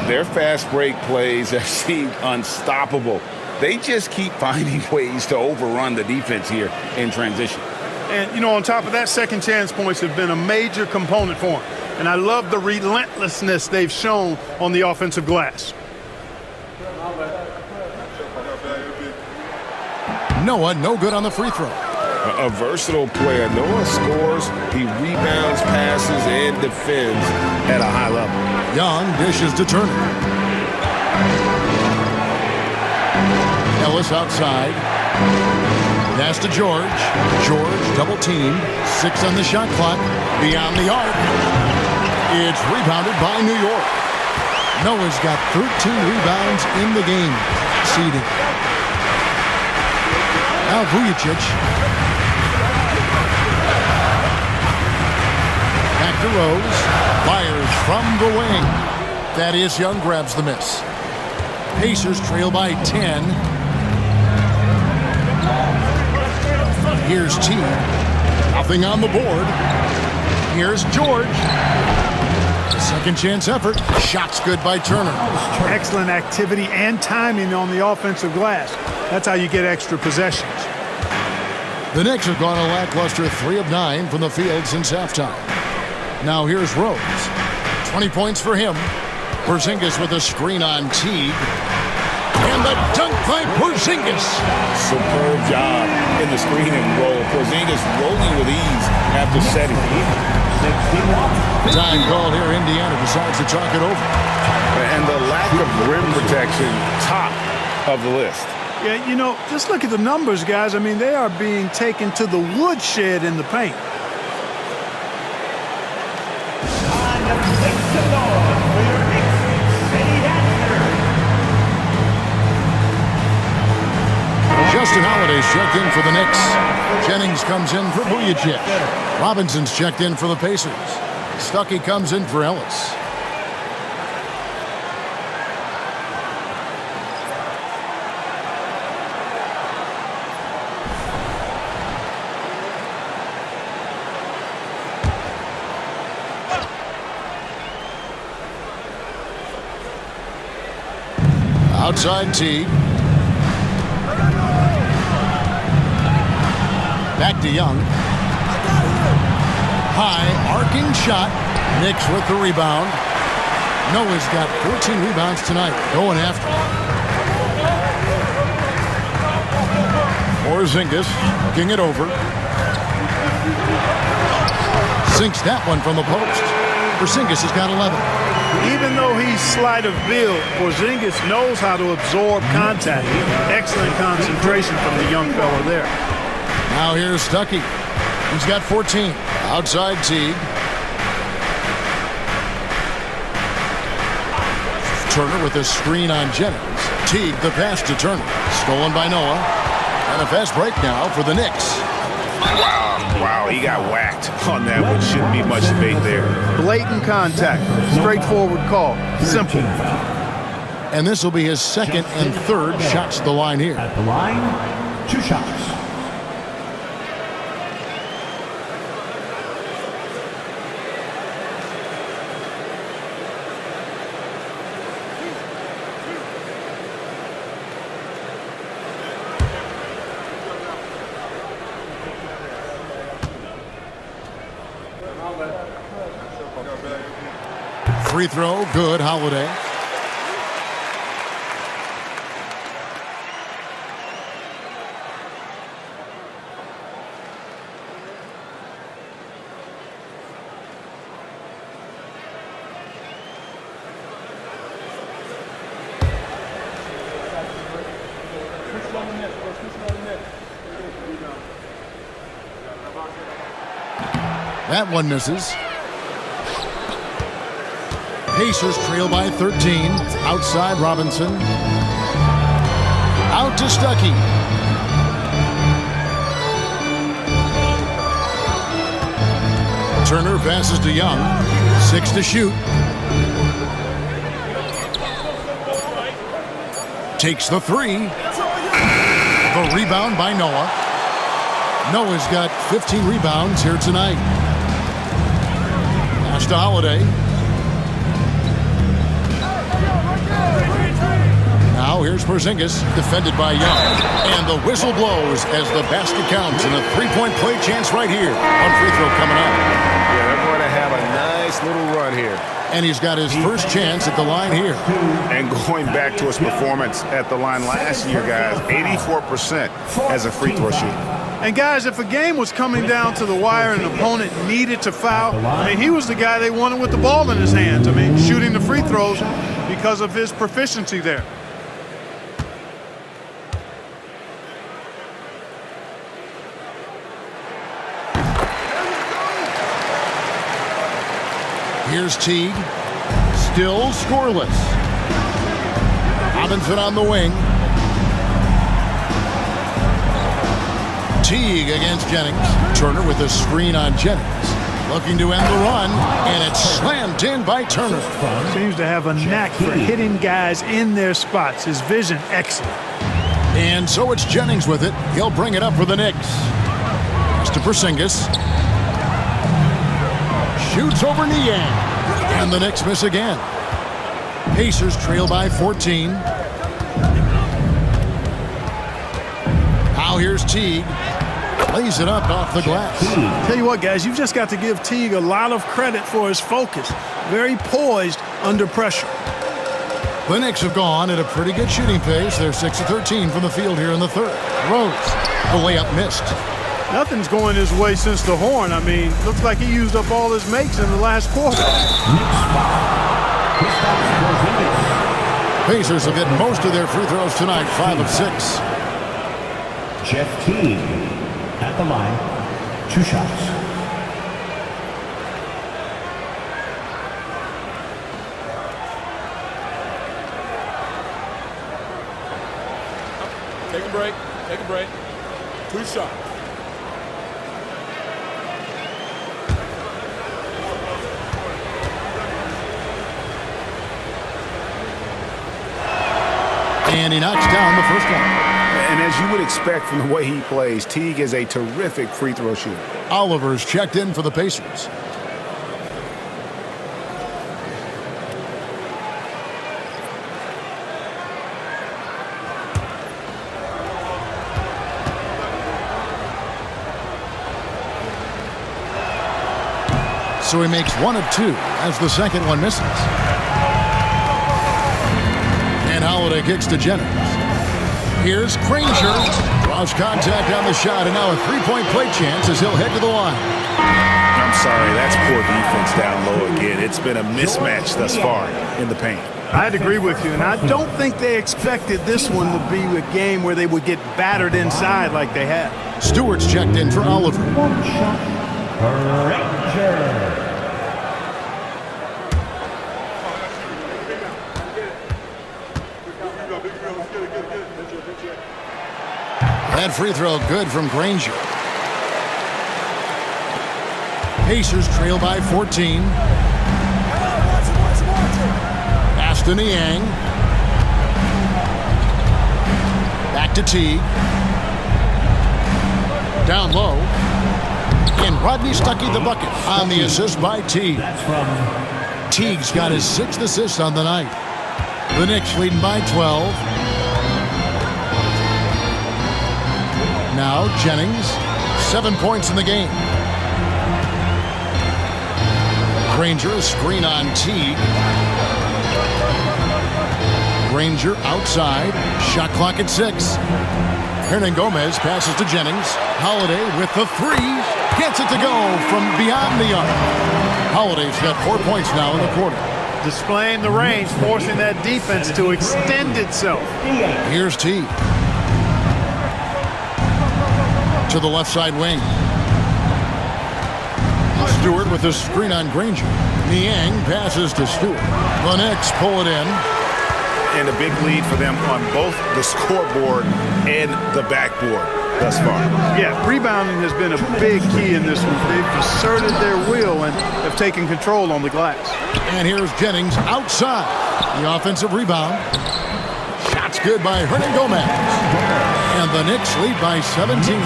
Their fast break plays have seemed unstoppable. They just keep finding ways to overrun the defense here in transition. And, you know, on top of that, second chance points have been a major component for them. And I love the relentlessness they've shown on the offensive glass. Noah, no good on the free throw. A versatile player. Noah scores, he rebounds, passes, and defends at a high level. Young dishes to Turner. Ellis outside. Pass to George. George double teamed. 6 on the shot clock. Beyond the arc. It's rebounded by New York. Noah's got 13 rebounds in the game. Seeded. Now Vujacic. Back to Rose. Fires from the wing. Thaddeus Young grabs the miss. Pacers trail by 10. Here's T. Nothing on the board. Here's George. A second chance effort. Shots good by Turner. Excellent activity and timing on the offensive glass. That's how you get extra possessions. The Knicks have gone a lackluster 3 of 9 from the field since halftime. Now here's Rose. 20 points for him. Porzingis with a screen on Teague. And the dunk by Porzingis. Superb job in the screen and roll. Porzingis rolling with ease after setting. Time called here. Indiana decides to talk it over. And the lack of rim protection, top of the list. Yeah, you know, just look at the numbers, guys. I mean, they are being taken to the woodshed in the paint. Justin Holiday's checked in for the Knicks. Jennings comes in for Vujacic. Robinson's checked in for the Pacers. Stuckey comes in for Ellis. Outside Teague. Back to Young. High, arcing shot. Knicks with the rebound. Noah's got 14 rebounds tonight. Going after him. Porzingis looking it over. Sinks that one from the post. Porzingis has got 11. Even though he's slight of build, Porzingis knows how to absorb contact. Excellent concentration from the young fellow there. Now here's Stuckey. He's got 14. Outside Teague. Turner with a screen on Jennings. Teague the pass to Turner. Stolen by Noah. And a fast break now for the Knicks. Wow, he got whacked on that, which shouldn't be much debate there. Blatant contact. Straightforward call. Simple. And this will be his second and third shots to the line here. At the line, 2 shots. Free throw, good, Holiday. That one misses. Pacers trail by 13. Outside Robinson. Out to Stuckey. Turner passes to Young. 6 to shoot. Takes the 3. The rebound by Noah. Noah's got 15 rebounds here tonight. Pass to Holiday. Now here's Porzingis, defended by Young. And the whistle blows as the basket counts. And a 3-point play chance right here. One free throw coming up. Yeah, they're going to have a nice little run here. And he's got his first chance at the line here. And going back to his performance at the line last year, guys, 84% as a free throw shooter. And guys, if a game was coming down to the wire and an opponent needed to foul, I mean, he was the guy they wanted with the ball in his hands. I mean, shooting the free throws because of his proficiency there. Here's Teague. Still scoreless. Robinson on the wing. Teague against Jennings. Turner with a screen on Jennings. Looking to end the run, and it's slammed in by Turner. Seems to have a knack for hitting guys in their spots. His vision, excellent. And so it's Jennings with it. He'll bring it up for the Knicks. Pass to Porzingis. Shoots over Niang. And the Knicks miss again. Pacers trail by 14. Now here's Teague. Lays it up off the glass. Tell you what, guys, you've just got to give Teague a lot of credit for his focus. Very poised under pressure. The Knicks have gone at a pretty good shooting pace. They're 6 of 13 from the field here in the third. Rose, the layup missed. Nothing's going his way since the horn. I mean, looks like he used up all his makes in the last quarter. Pacers have hit most of their free throws tonight, 5 of 6. Jeff Teague at the line, 2 shots. Take a break. Take a break. 2 shots. And he knocks down the first one. And as you would expect from the way he plays, Teague is a terrific free throw shooter. Oliver's checked in for the Pacers. So he makes 1 of 2 as the second one misses. And Holiday kicks to Jennings. Here's Granger. Draws contact on the shot, and now a three-point play chance as he'll head to the line. I'm sorry, that's poor defense down low again. It's been a mismatch thus far in the paint. I'd agree with you, and I don't think they expected this one to be a game where they would get battered inside like they have. Stewart's checked in for Oliver. Granger. That free throw good from Granger. Pacers trail by 14. Pass to Niang. Back to Teague. Down low. And Rodney Stuckey the bucket on the assist by Teague. Teague's got his 6th assist on the night. The Knicks leading by 12. Now Jennings, 7 points in the game. Granger, a screen on Teague. Granger outside, shot clock at 6. Hernangomez passes to Jennings. Holiday with the 3, gets it to go from beyond the arc. Holiday's got 4 points now in the quarter. Displaying the range, forcing that defense to extend itself. Here's Teague. To the left side wing. Stewart with the screen on Granger. Niang passes to Stewart. The Knicks pull it in. And a big lead for them on both the scoreboard and the backboard thus far. Yeah, rebounding has been a big key in this one. They've asserted their will and have taken control on the glass. And here's Jennings outside. The offensive rebound. Shots good by Hernangomez. And the Knicks lead by 17.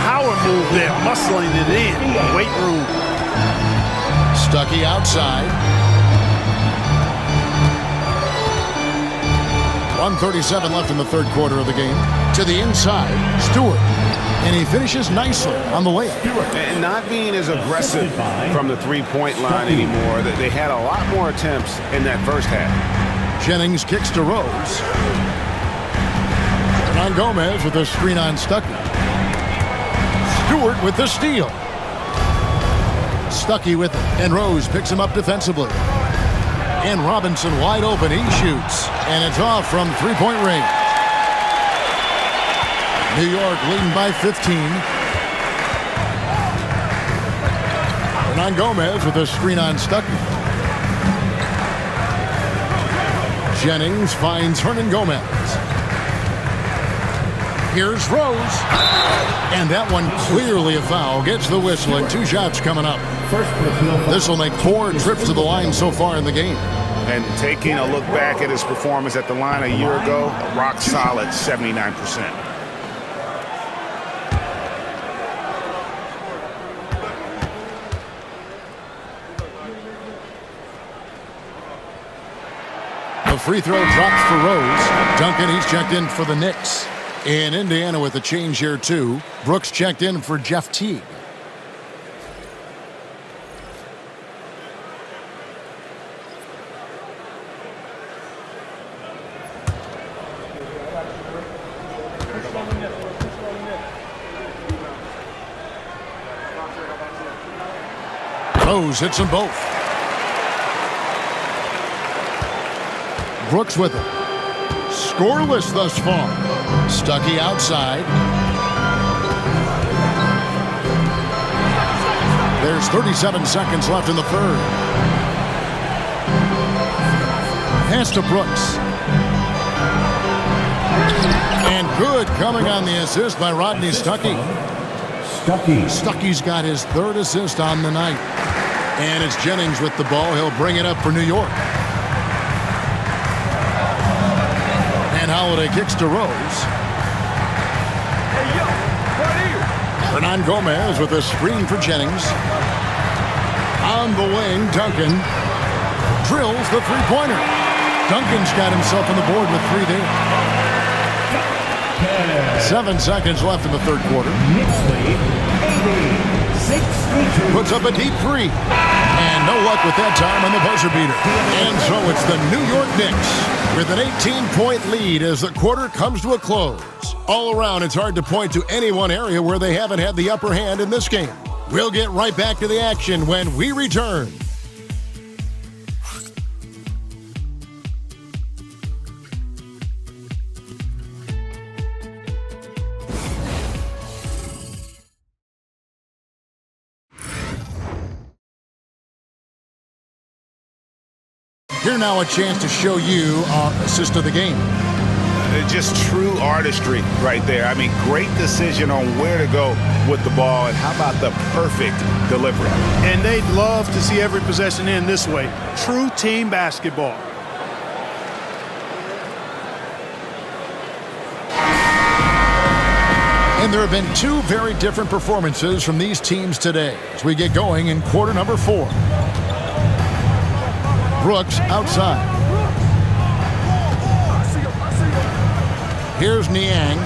Power move there, muscling it in. Weight room. Stuckey outside. 1:37 left in the third quarter of the game. To the inside, Stewart. And he finishes nicely on the layup. And not being as aggressive from the three-point line anymore. They had a lot more attempts in that first half. Jennings kicks to Rose. Gomez with a screen on Stuckey. Stewart with the steal. Stuckey with it, and Rose picks him up defensively. And Robinson wide open, he shoots, and it's off from three-point range. New York leading by 15. Hernan Gomez with a screen on Stuckey. Jennings finds Hernan Gomez. Here's Rose. And that one clearly a foul. Gets the whistle and 2 shots coming up. This will make 4 trips to the line so far in the game. And taking a look back at his performance at the line a year ago, a rock solid 79%. The free throw drops for Rose. Duncan, he's checked in for the Knicks. In Indiana with a change here, too. Brooks checked in for Jeff Teague. Rose hits them both. Brooks with it. Scoreless thus far. Stuckey outside. There's 37 seconds left in the third. Pass to Brooks. And good coming on the assist by Rodney Stuckey. Stuckey's got his 3rd assist on the night. And it's Jennings with the ball. He'll bring it up for New York. And Holiday kicks to Rose. Hernan Gomez with a screen for Jennings. On the wing, Duncan drills the three-pointer. Duncan's got himself on the board with 3 there. 7 seconds left in the third quarter. Puts up a deep 3. And no luck with that time on the buzzer beater. And so it's the New York Knicks with an 18-point lead as the quarter comes to a close. All around, it's hard to point to any one area where they haven't had the upper hand in this game. We'll get right back to the action when we return. Here now a chance to show you our assist of the game. Just true artistry right there. I mean, great decision on where to go with the ball, and how about the perfect delivery? And they'd love to see every possession end this way. True team basketball. And there have been 2 very different performances from these teams today as we get going in quarter number 4. Brooks outside. Here's Niang.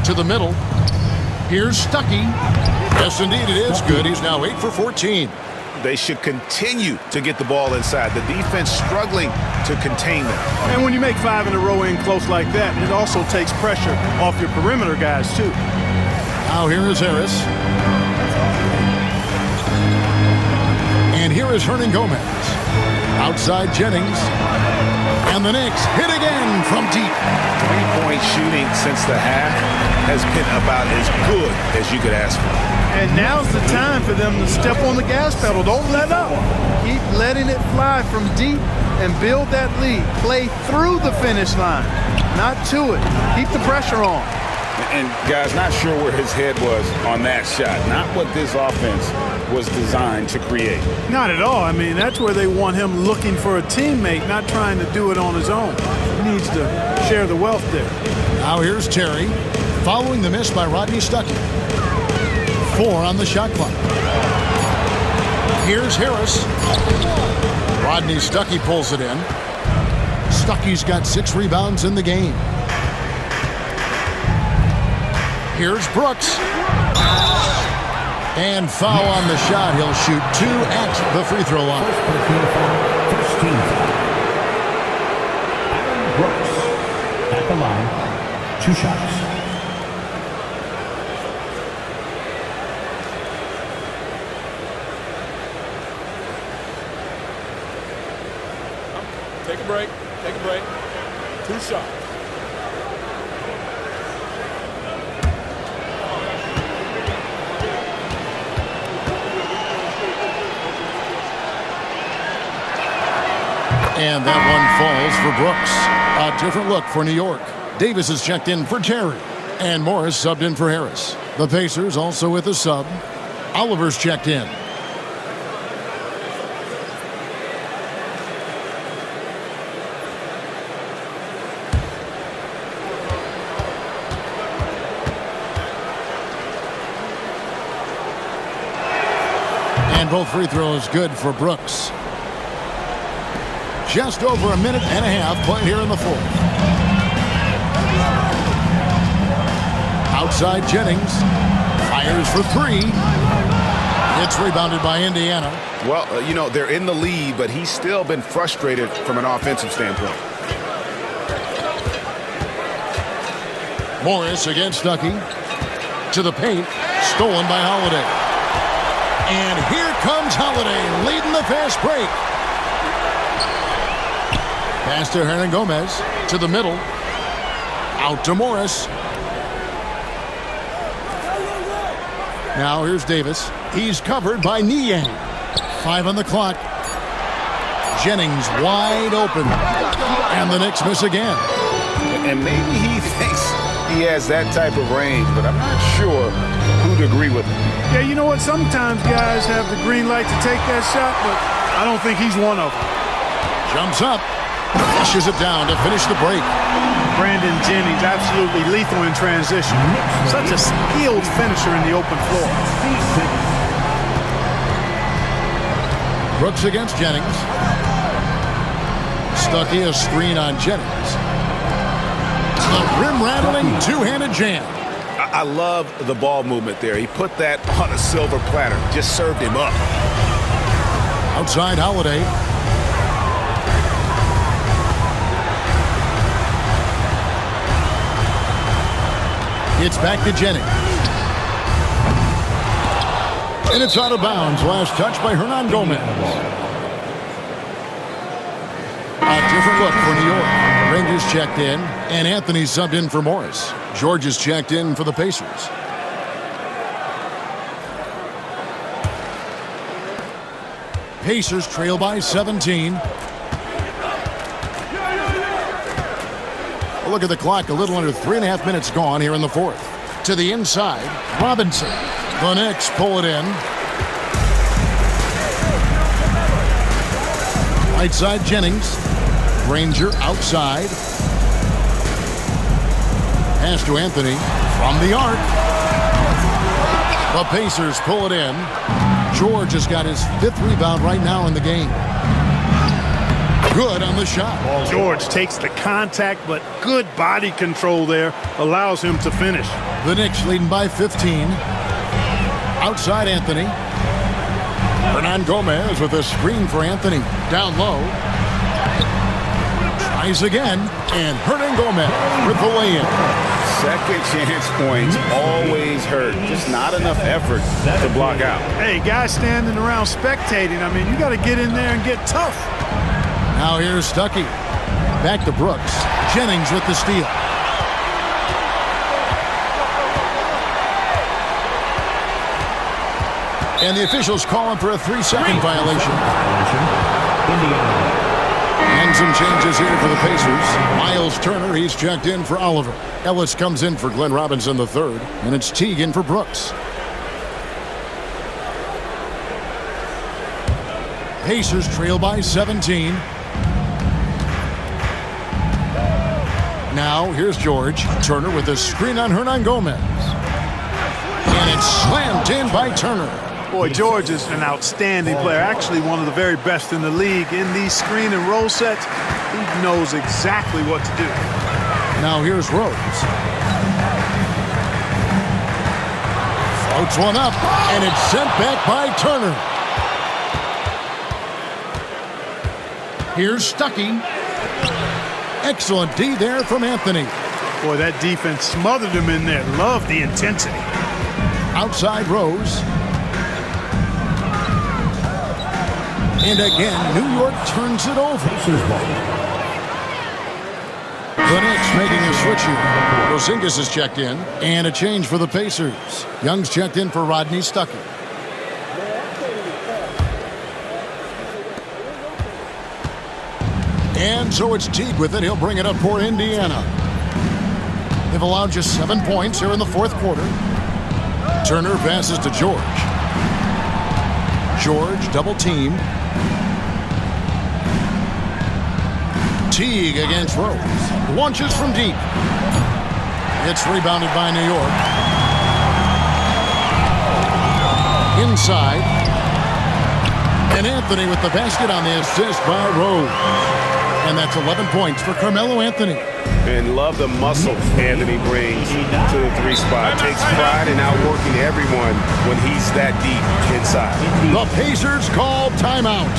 To the middle. Here's Stuckey. Yes, indeed, it is good. He's now 8 for 14. They should continue to get the ball inside. The defense struggling to contain them. And when you make 5 in a row in close like that, it also takes pressure off your perimeter guys, too. Now here is Harris. And here is Hernan Gomez. Outside Jennings. And the Knicks hit again from deep. 3-point shooting since the half has been about as good as you could ask for. And now's the time for them to step on the gas pedal. Don't let up. Keep letting it fly from deep and build that lead. Play through the finish line, not to it. Keep the pressure on. And guys, not sure where his head was on that shot. Not what this offense was designed to create. Not at all. I mean, that's where they want him looking for a teammate, not trying to do it on his own. He needs to share the wealth there. Now here's Terry, following the miss by Rodney Stuckey. 4 on the shot clock. Here's Harris. Rodney Stuckey pulls it in. Stuckey's got 6 rebounds in the game. Here's Brooks. And foul on the shot. He'll shoot 2 at the free throw line. First team foul. Aaron Brooks at the line. 2 shots. Take a break. Take a break. 2 shots. And that one falls for Brooks. A different look for New York. Davis is checked in for Terry. And Morris subbed in for Harris. The Pacers also with a sub. Oliver's checked in. And both free throws good for Brooks. Just over a minute and a half played here in the fourth. Outside Jennings. Fires for three. It's rebounded by Indiana. Well, you know, they're in the lead, but he's still been frustrated from an offensive standpoint. Morris against Stuckey. To the paint. Stolen by Holiday. And here comes Holiday leading the fast break. Pass to Hernan Gomez. To the middle. Out to Morris. Now here's Davis. He's covered by Niang. 5 on the clock. Jennings wide open. And the Knicks miss again. And maybe he thinks he has that type of range, but I'm not sure who'd agree with him. Yeah, you know what? Sometimes guys have the green light to take that shot, but I don't think he's one of them. Jumps up. Flushes it down to finish the break. Brandon Jennings, absolutely lethal in transition. Such a skilled finisher in the open floor. Brooks against Jennings. Stuckey a screen on Jennings. The rim-rattling two-handed jam. I love the ball movement there. He put that on a silver platter. Just served him up. Outside Holiday. It's back to Jennings. And it's out of bounds. Last touch by Hernan Gomez. A different look for New York. Rangers checked in, and Anthony subbed in for Morris. George is checked in for the Pacers. Pacers trail by 17. Look at the clock, a little under 3.5 minutes gone here in the fourth. To the inside, Robinson. The Knicks pull it in. Right side, Jennings. Ranger outside. Pass to Anthony from the arc. The Pacers pull it in. George has got his 5th rebound right now in the game. Good on the shot. George takes the contact, but good body control there allows him to finish. The Knicks leading by 15. Outside Anthony. Hernan Gomez with a screen for Anthony. Down low. Tries again. And Hernan Gomez with the lay-in. Second chance points always hurt. Just not enough effort to block out. Hey, guys standing around spectating, I mean, you got to get in there and get tough. Now here's Stuckey. Back to Brooks. Jennings with the steal. And the officials calling for a 3-second violation. And some changes here for the Pacers. Miles Turner, he's checked in for Oliver. Ellis comes in for Glenn Robinson III. And it's Teague in for Brooks. Pacers trail by 17. Now, here's George. Turner with a screen on Hernan Gomez. And it's slammed in by Turner. Boy, George is an outstanding player. Actually, one of the very best in the league. In these screen and roll sets, he knows exactly what to do. Now, here's Rose. Floats one up, and it's sent back by Turner. Here's Stuckey. Excellent D there from Anthony. Boy, that defense smothered him in there. Love the intensity. Outside Rose. And again, New York turns it over. The Knicks making a switch here. Porzingis is checked in. And a change for the Pacers. Young's checked in for Rodney Stuckey. And so it's Teague with it. He'll bring it up for Indiana. They've allowed just 7 points here in the fourth quarter. Turner passes to George. George double teamed. Teague against Rose. Launches from deep. It's rebounded by New York. Inside. And Anthony with the basket on the assist by Rose. And that's 11 points for Carmelo Anthony. And love the muscle Anthony brings to the three spot. Takes pride in outworking everyone when he's that deep inside. The Pacers call timeout.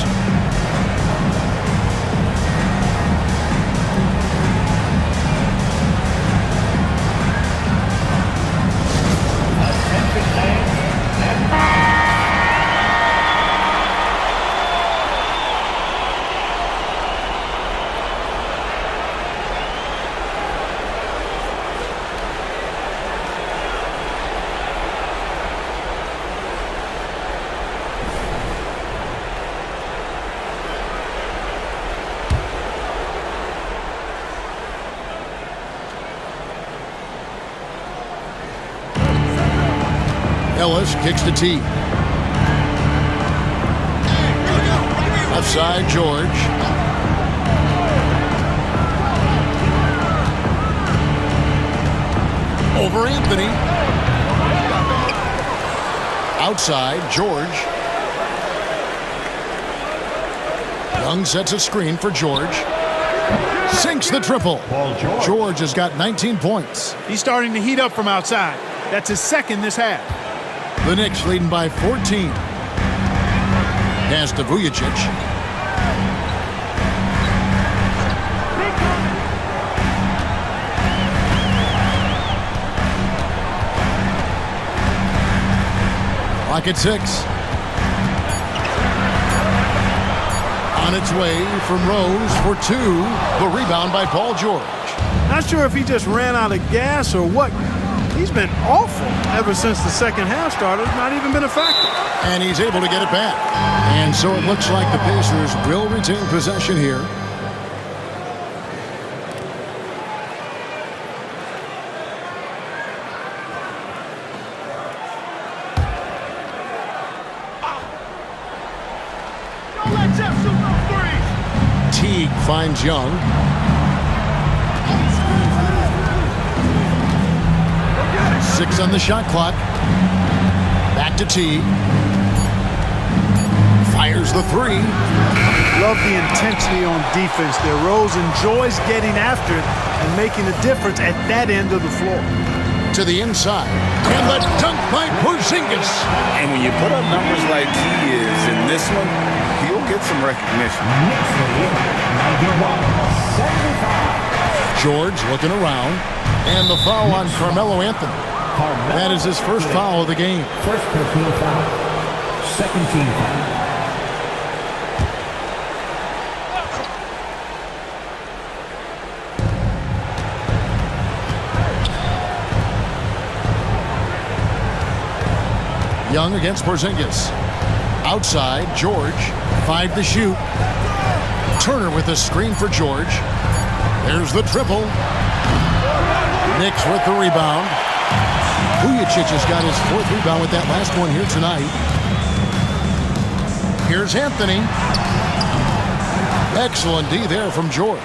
Ellis kicks to T. Left side, George. Over Anthony. Outside, George. Young sets a screen for George. Sinks the triple. George has got 19 points. He's starting to heat up from outside. That's his second this half. The Knicks leading by 14. Pass to Vujicic. Clock at 6. On its way from Rose for 2. The rebound by Paul George. Not sure if he just ran out of gas or what. He's been awful ever since the second half started. Not even been a factor. And he's able to get it back. And so it looks like the Pacers will retain possession here. Teague finds Young. Six on the shot clock. Back to T. Fires the three. Love the intensity on defense there. Rose enjoys getting after it and making a difference at that end of the floor. To the inside. And the dunk by Porzingis. And when you put up numbers like he is in this one, he'll get some recognition. George looking around. And the foul on Carmelo Anthony. That is his first foul of the game. First personal foul. Second team foul. Young against Porzingis. Outside, George. 5 to shoot. Turner with a screen for George. There's the triple. Knicks with the rebound. Vujicic has got his 4th rebound with that last one here tonight. Here's Anthony. Excellent D there from George.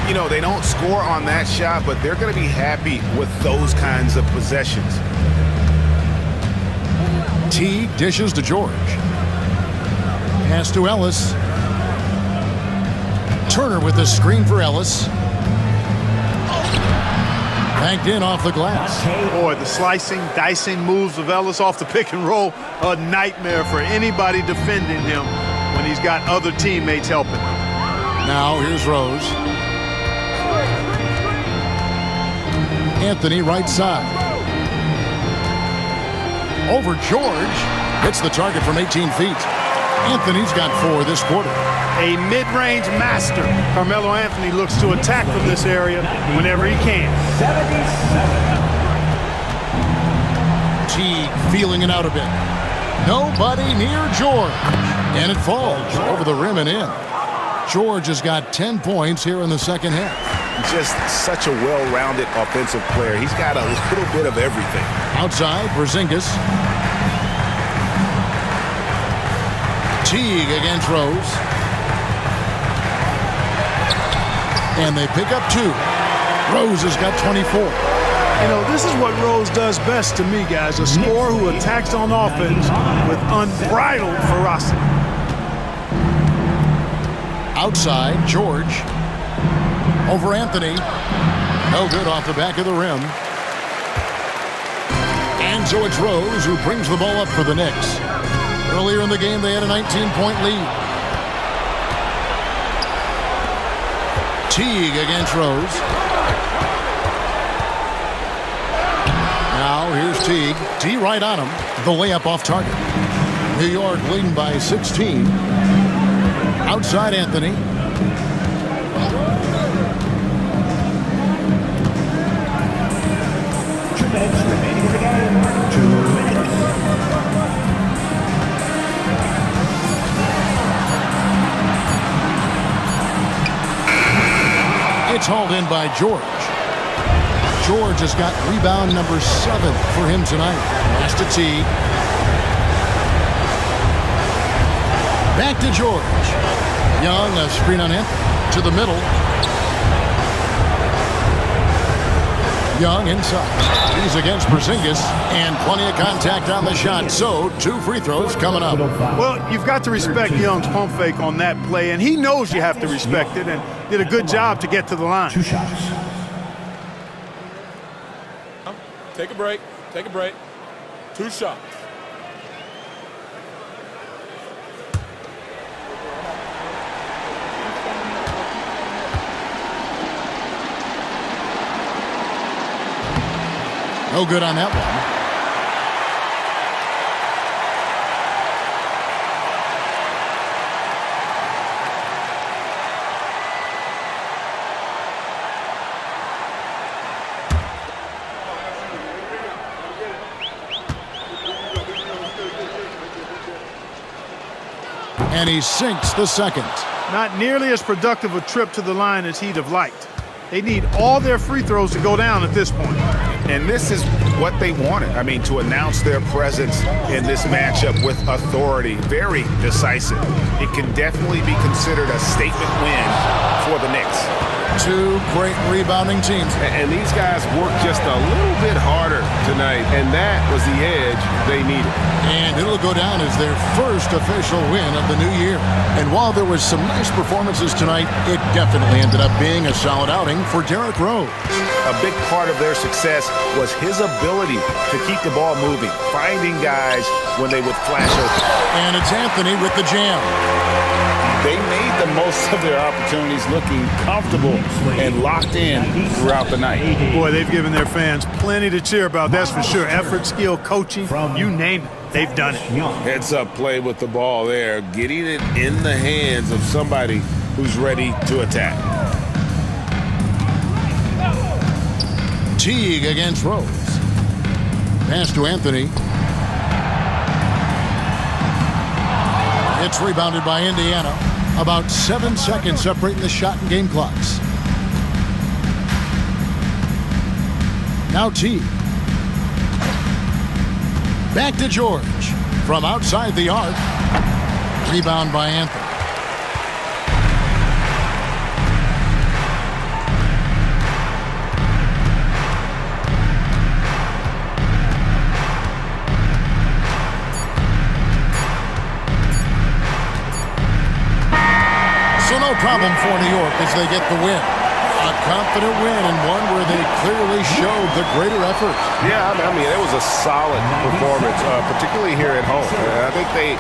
You know, they don't score on that shot, but they're going to be happy with those kinds of possessions. Teague dishes to George. Pass to Ellis. Turner with the screen for Ellis. Banked in off the glass. Boy, the slicing, dicing moves of Ellis off the pick and roll, a nightmare for anybody defending him when he's got other teammates helping him. Now here's Rose. Anthony right side. Over George. Hits the target from 18 feet. Anthony's got 4 this quarter. A mid-range master. Carmelo Anthony looks to attack from this area whenever he can. 77. Teague feeling it out a bit. Nobody near George. And it falls over the rim and in. George has got 10 points here in the second half. Just such a well-rounded offensive player. He's got a little bit of everything. Outside, Porzingis. Teague against Rose. And they pick up 2. Rose has got 24. You know, this is what Rose does best to me, guys. A scorer who attacks on offense with unbridled ferocity. Outside, George. Over Anthony. No good off the back of the rim. And so it's Rose who brings the ball up for the Knicks. Earlier in the game, they had a 19-point lead. Teague against Rose. Now here's Teague. D right on him. The layup off target. New York leading by 16. Outside Anthony. 2 minutes remaining in the game. 2 minutes. It's hauled in by George. George has got rebound number 7 for him tonight. Pass to Teague. Back to George. Young, a screen on him. To the middle. Young inside. He's against Porzingis. And plenty of contact on the shot. So, 2 free throws coming up. Well, you've got to respect Young's pump fake on that play. And he knows you have to respect it. And did a good job to get to the line. 2 shots. Take a break. Take a break. 2 shots. No good on that one. And he sinks the second. Not nearly as productive a trip to the line as he'd have liked. They need all their free throws to go down at this point. And this is what they wanted. I mean, to announce their presence in this matchup with authority. Very decisive. It can definitely be considered a statement win for the Knicks. 2 great rebounding teams. And these guys worked just a little bit harder tonight, and that was the edge they needed. And it'll go down as their first official win of the new year. And while there was some nice performances tonight, it definitely ended up being a solid outing for Derrick Rose. A big part of their success was his ability to keep the ball moving, finding guys when they would flash open. And it's Anthony with the jam. They made the most of their opportunities, looking comfortable and locked in throughout the night. Boy, they've given their fans plenty to cheer about, that's for sure. Effort, skill, coaching, you name it, they've done it. Heads up play with the ball there, getting it in the hands of somebody who's ready to attack. Teague against Rose. Pass to Anthony. It's rebounded by Indiana. About 7 seconds separating the shot and game clocks. Now Teague. Back to George. From outside the arc. Rebound by Anthony. No problem for New York as they get the win. A confident win and one where they clearly showed the greater effort. Yeah, I mean, it was a solid performance, particularly here at home. I think they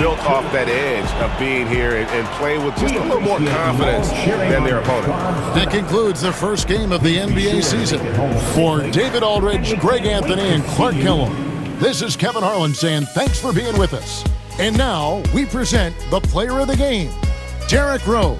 built off that edge of being here and play with just a little more confidence than their opponent. That concludes the first game of the NBA season. For David Aldridge, Greg Anthony, and Clark Kellogg, this is Kevin Harlan saying thanks for being with us. And now we present the player of the game, Derrick Rose.